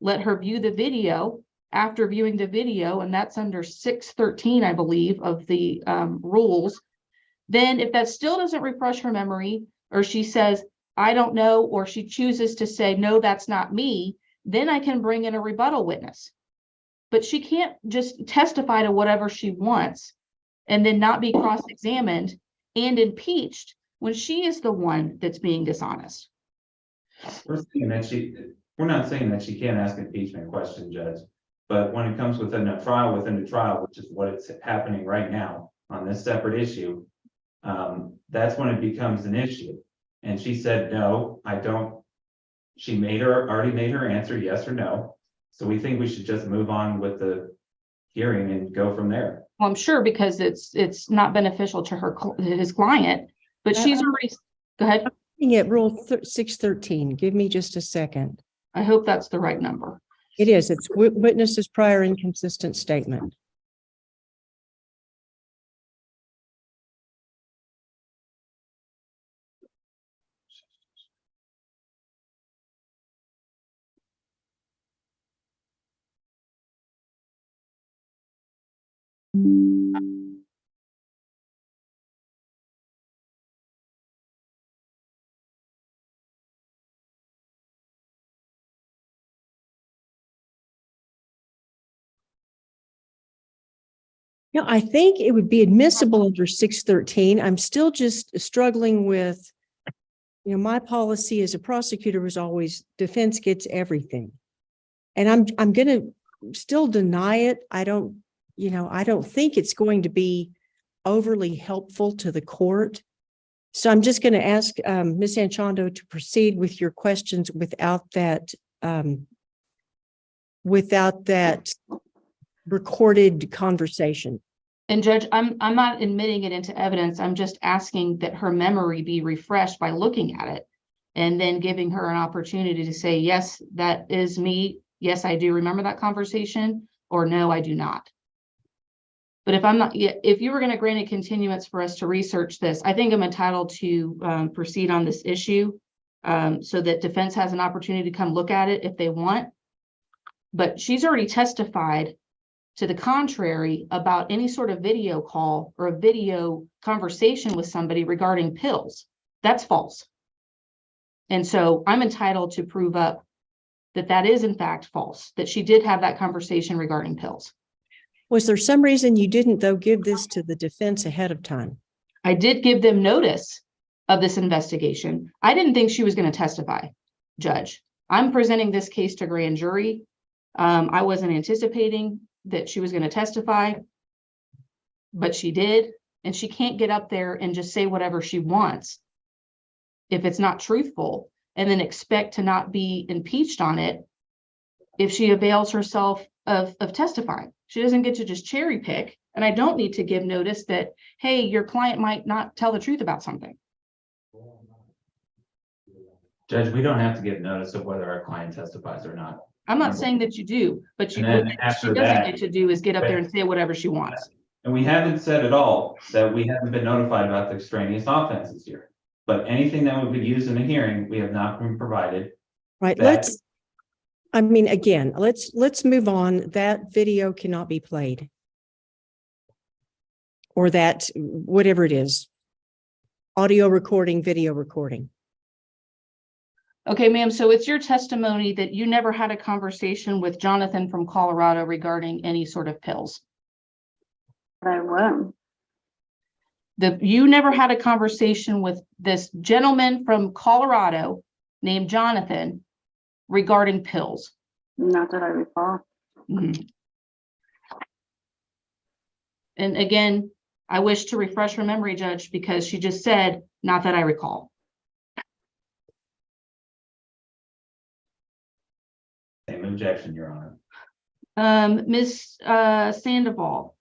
let her view the video. After viewing the video, and that's under 613, I believe, of the rules. Then if that still doesn't refresh her memory, or she says, I don't know, or she chooses to say, no, that's not me, then I can bring in a rebuttal witness. But she can't just testify to whatever she wants and then not be cross-examined and impeached when she is the one that's being dishonest. We're not saying that she can't ask impeachment question, Judge. But when it comes within a trial, which is what it's happening right now on this separate issue, that's when it becomes an issue. And she said, no, I don't. She already made her answer, yes or no. So we think we should just move on with the hearing and go from there. Well, I'm sure because it's not beneficial to his client, but she's already. Go ahead. Looking at Rule 613, give me just a second. I hope that's the right number. It is, it's witness's prior inconsistent statement. Yeah, I think it would be admissible under 613. I'm still just struggling with, my policy as a prosecutor was always defense gets everything. And I'm going to still deny it. I don't think it's going to be overly helpful to the court. So I'm just going to ask Ms. Anchondo to proceed with your questions without that recorded conversation. And Judge, I'm not admitting it into evidence. I'm just asking that her memory be refreshed by looking at it and then giving her an opportunity to say, yes, that is me. Yes, I do remember that conversation, or no, I do not. But if you were going to grant a continuance for us to research this, I think I'm entitled to proceed on this issue so that defense has an opportunity to come look at it if they want. But she's already testified to the contrary about any sort of video call or a video conversation with somebody regarding pills. That's false. And so I'm entitled to prove up that that is in fact false, that she did have that conversation regarding pills. Was there some reason you didn't, though, give this to the defense ahead of time? I did give them notice of this investigation. I didn't think she was going to testify, Judge. I'm presenting this case to grand jury. I wasn't anticipating that she was going to testify, but she did. And she can't get up there and just say whatever she wants if it's not truthful and then expect to not be impeached on it if she avails herself of testifying. She doesn't get to just cherry pick. And I don't need to give notice that, hey, your client might not tell the truth about something. Judge, we don't have to give notice of whether our client testifies or not. I'm not saying that you do, but And then what she after doesn't that- get to do is get up there and say whatever she wants. And we haven't said at all that we haven't been notified about the extraneous offenses here. But anything that would be used in a hearing, we have not been provided. Right, That- let's move on. That video cannot be played. Or that, whatever it is, audio recording, video recording. Okay, ma'am, so it's your testimony that you never had a conversation with Jonathan from Colorado regarding any sort of pills. I won. You never had a conversation with this gentleman from Colorado named Jonathan regarding pills. Not that I recall. Mhm. And again, I wish to refresh her memory, Judge, because she just said, not that I recall. Same objection, Your Honor. Ms. Sandoval,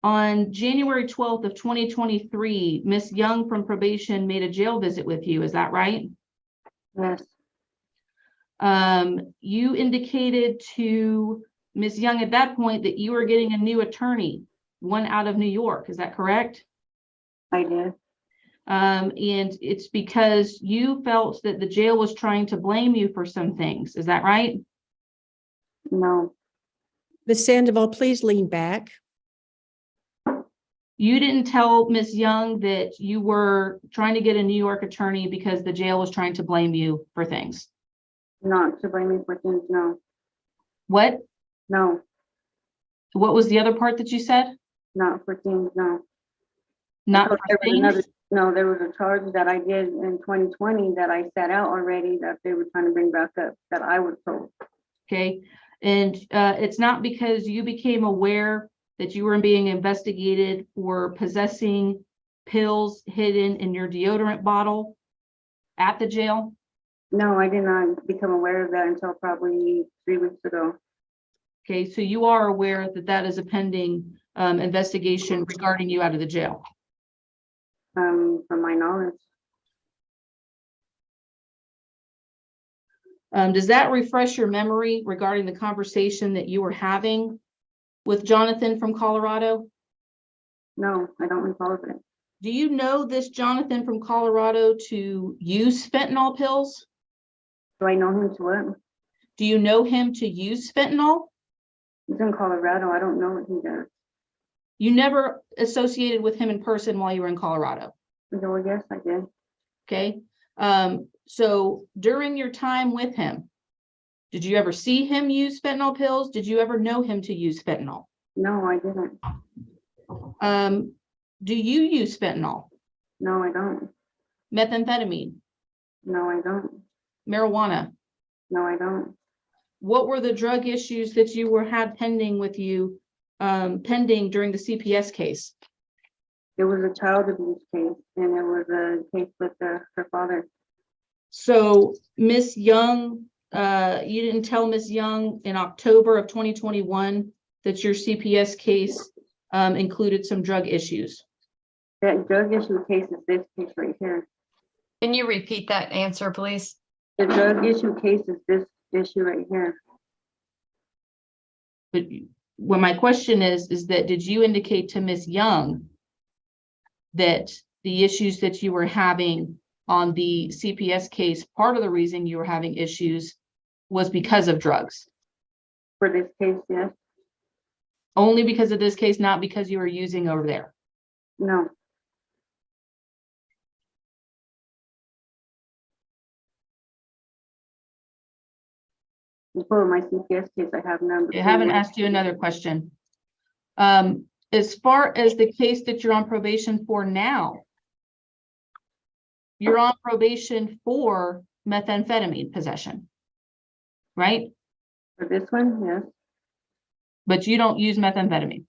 on January 12th of 2023, Ms. Young from probation made a jail visit with you. Is that right? Yes, You indicated to Ms. Young at that point that you were getting a new attorney, one out of New York. Is that correct? I did. And it's because you felt that the jail was trying to blame you for some things. Is that right? No, Ms. Sandoval, please lean back. You didn't tell Ms. Young that you were trying to get a New York attorney because the jail was trying to blame you for things. not to blame me for things, no, What? no, What was the other part that you said? not for things, no. Not There for was another- things? No, there was a charge that I did in 2020 that I sat out already that they were trying to bring back up, that I was told. Okay, and it's not because you became aware that you were being investigated for possessing pills hidden in your deodorant bottle at the jail? No, I did not become aware of that until probably 3 weeks ago. Okay, so you are aware that that is a pending investigation regarding you out of the jail? From my knowledge. Does that refresh your memory regarding the conversation that you were having with Jonathan from Colorado? No, I don't recall it. Do you know this Jonathan from Colorado to use fentanyl pills? Do I know him to what? Do you know him to use fentanyl? He's in Colorado. I don't know what he does. You never associated with him in person while you were in Colorado, So yes, I did. okay? So during your time with him, did you ever see him use fentanyl pills? Did you ever know him to use fentanyl? No, I didn't. Do you use fentanyl, No, I don't. methamphetamine, No, I don't. marijuana? No, I don't. What were the drug issues that you had pending with you, pending during the CPS case? It was a child abuse case, and it was a case with her father. So Miss Young, you didn't tell Miss Young in October of 2021 that your CPS case included some drug issues. That drug issue case is this case right here. Can you repeat that answer, please? The drug issue case is this issue right here. But what my question is that did you indicate to Miss Young that the issues that you were having on the CPS case, part of the reason you were having issues was because of drugs? For this case, yes. Only because of this case, not because you were using over there? No. For my CPS case, I have none. I haven't asked you another question. As far as the case that you're on probation for now, you're on probation for methamphetamine possession, right? For this one, yes. But you don't use methamphetamine.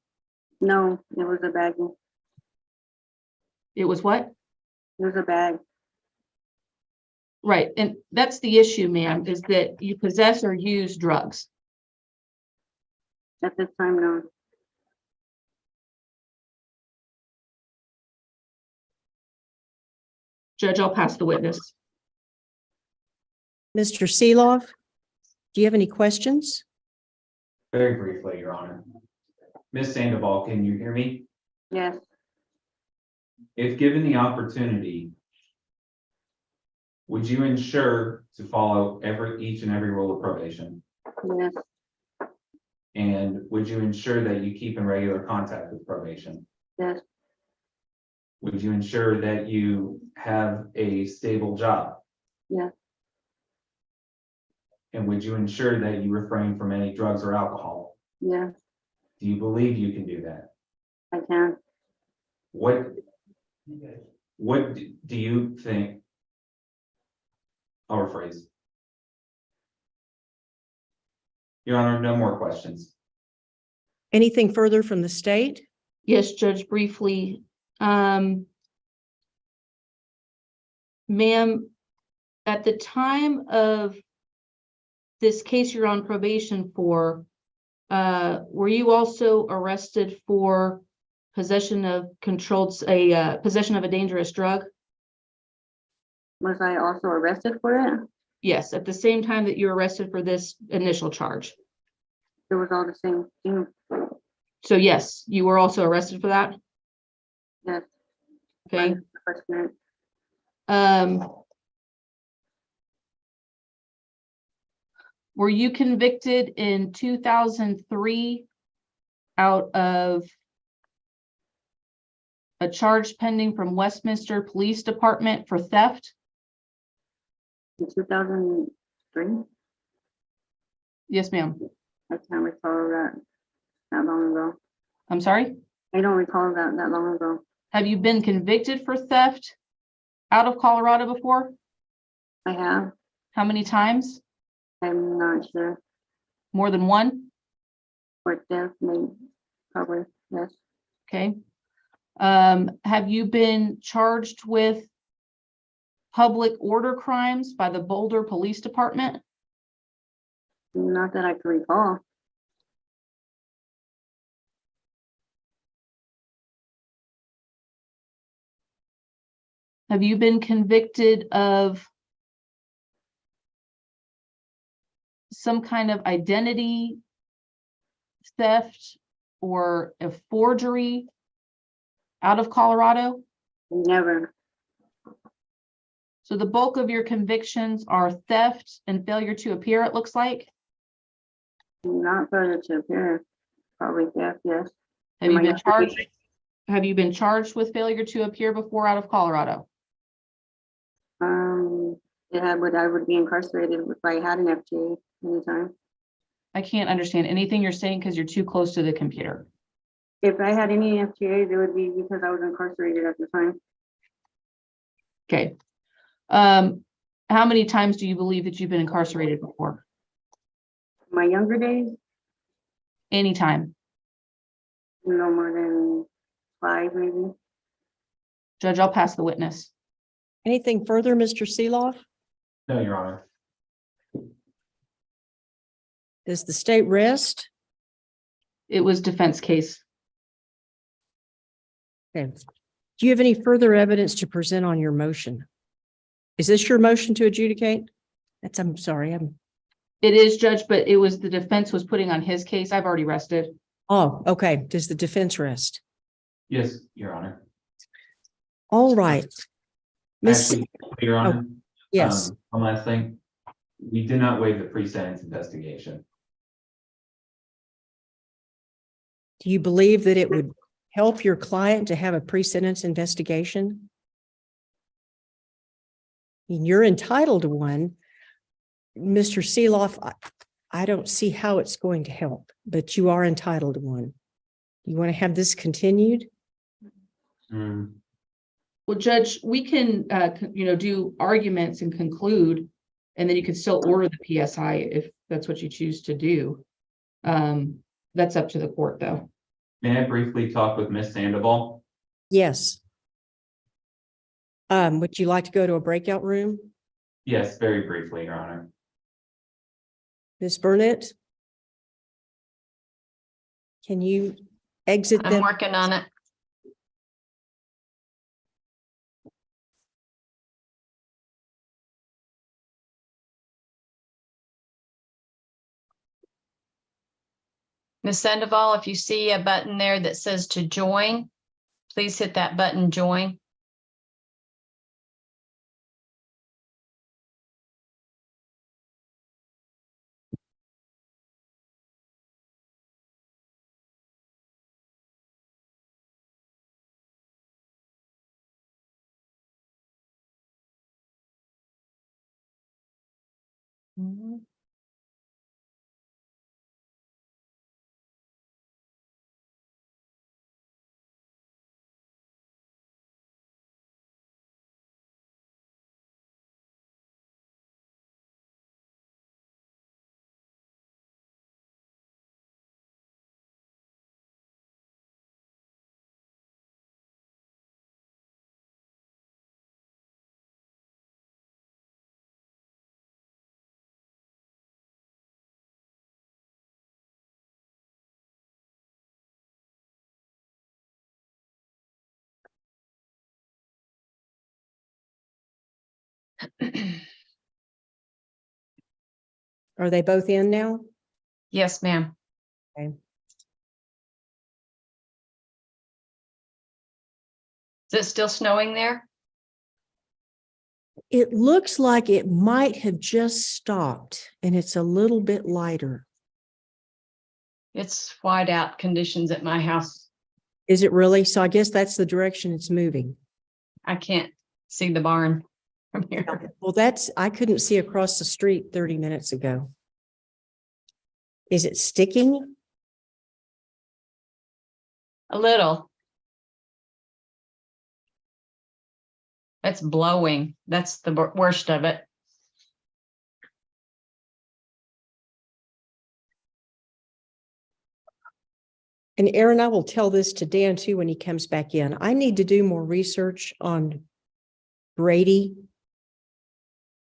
No, it was a bag. It It was what? was a bag. Right, and that's the issue, ma'am, is that you possess or use drugs. At this time, no. Judge, I'll pass the witness. Mr. Seeloff, do you have any questions? Very briefly, Your Honor. Ms. Sandoval, can you hear me? Yes, If given the opportunity, would you ensure to follow each and every rule of probation? yes, And would you ensure that you keep in regular contact with probation? yes, Would you ensure that you have a stable job? yes, And would you ensure that you refrain from any drugs or alcohol? yes, Do you believe you can do that? I can. What do you think? I'll rephrase. Your Honor, no more questions. Anything further from the state? Yes, Judge, briefly. Ma'am, at the time of this case you're on probation for, were you also arrested for possession of possession of a dangerous drug? Was I also arrested for it? Yes, at the same time that you were arrested for this initial charge. It was all the same thing. So yes, you were also arrested for that? Yes. Okay. Unfortunate. Were you convicted in 2003 out of a charge pending from Westminster Police Department for theft? In 2003? Yes, ma'am. I can't recall that long ago. I'm sorry? I don't recall that long ago. Have you been convicted for theft out of Colorado before? I have. How many times? I'm not sure. More than one? For death, maybe, probably, yes. Okay. Have you been charged with public order crimes by the Boulder Police Department? Not that I can recall. Have you been convicted of some kind of identity theft or a forgery out of Colorado? Never. So the bulk of your convictions are theft and failure to appear, it looks like. Not further to appear. Probably theft, yes. Have you Am I been not- charged? Have you been charged with failure to appear before out of Colorado? Yeah, but I would be incarcerated if I had an FTA anytime. I can't understand anything you're saying because you're too close to the computer. If I had any FTAs, it would be because I was incarcerated at the time. Okay. How many times do you believe that you've been incarcerated before? My younger days, Anytime. no more than 5, maybe. Judge, I'll pass the witness. Anything further, Mr. Seeloff? No, Your Honor. Does the state rest? It was defense case. Okay. Do you have any further evidence to present on your motion? Is this your motion to adjudicate? I'm sorry, It is, Judge, but it was the defense was putting on his case. I've already rested. oh, okay. Does the defense rest? Yes, Your Honor. All right. Miss, Actually, Your Honor. yes, One last thing. We did not waive the pre-sentence investigation. do you believe that it would help your client to have a pre-sentence investigation? I mean, you're entitled to one. Mr. Seeloff, I don't see how it's going to help, but you are entitled to one. You want to have this continued? Well, Judge, we can, do arguments and conclude, and then you could still order the PSI if that's what you choose to do. That's up to the court, though. May I briefly talk with Ms. Sandoval? Yes. Would you like to go to a breakout room? Yes, very briefly, Your Honor. Ms. Burnett? Can you exit I'm them? working on it. Ms. Sandoval, if you see a button there that says to join, please hit that button, join. Are they both in now? Yes, ma'am. Okay. Is it still snowing there? It looks like it might have just stopped and it's a little bit lighter. It's whiteout conditions at my house. Is it really? So I guess that's the direction it's moving. I can't see the barn from here. Well, I couldn't see across the street 30 minutes ago. Is it sticking? A little. It's blowing. That's the worst of it. And Aaron, I will tell this to Dan too when he comes back in. I need to do more research on Brady.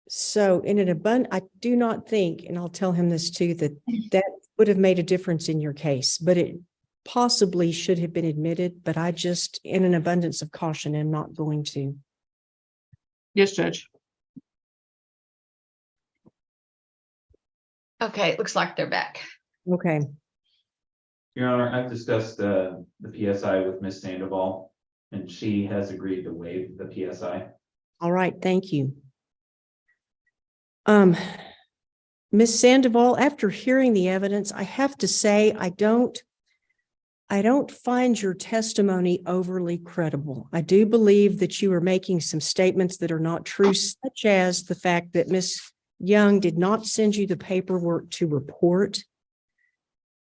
So I do not think, and I'll tell him this too, that would have made a difference in your case, but it possibly should have been admitted, but I just, in an abundance of caution, am not going to. Yes, Judge. Okay, it looks like they're back. Okay, Your Honor, I've discussed the PSI with Ms. Sandoval, and she has agreed to waive the PSI. all right, thank you. Ms. Sandoval, after hearing the evidence, I have to say, I don't find your testimony overly credible. I do believe that you are making some statements that are not true, such as the fact that Ms. Young did not send you the paperwork to report.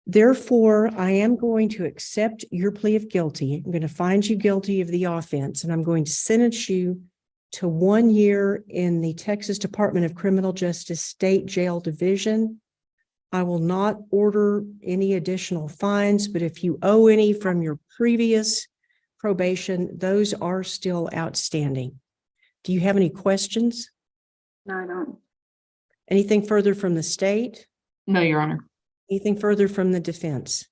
Therefore, I am going to accept your plea of guilty. I'm going to find you guilty of the offense, and I'm going to sentence you to 1 year in the Texas Department of Criminal Justice State Jail Division. I will not order any additional fines, but if you owe any from your previous probation, those are still outstanding. Do you have any questions? No, I don't. Anything further from the state? No, Your Honor. Anything further from the defense?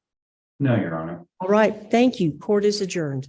No, Your Honor. All right, thank you. Court is adjourned.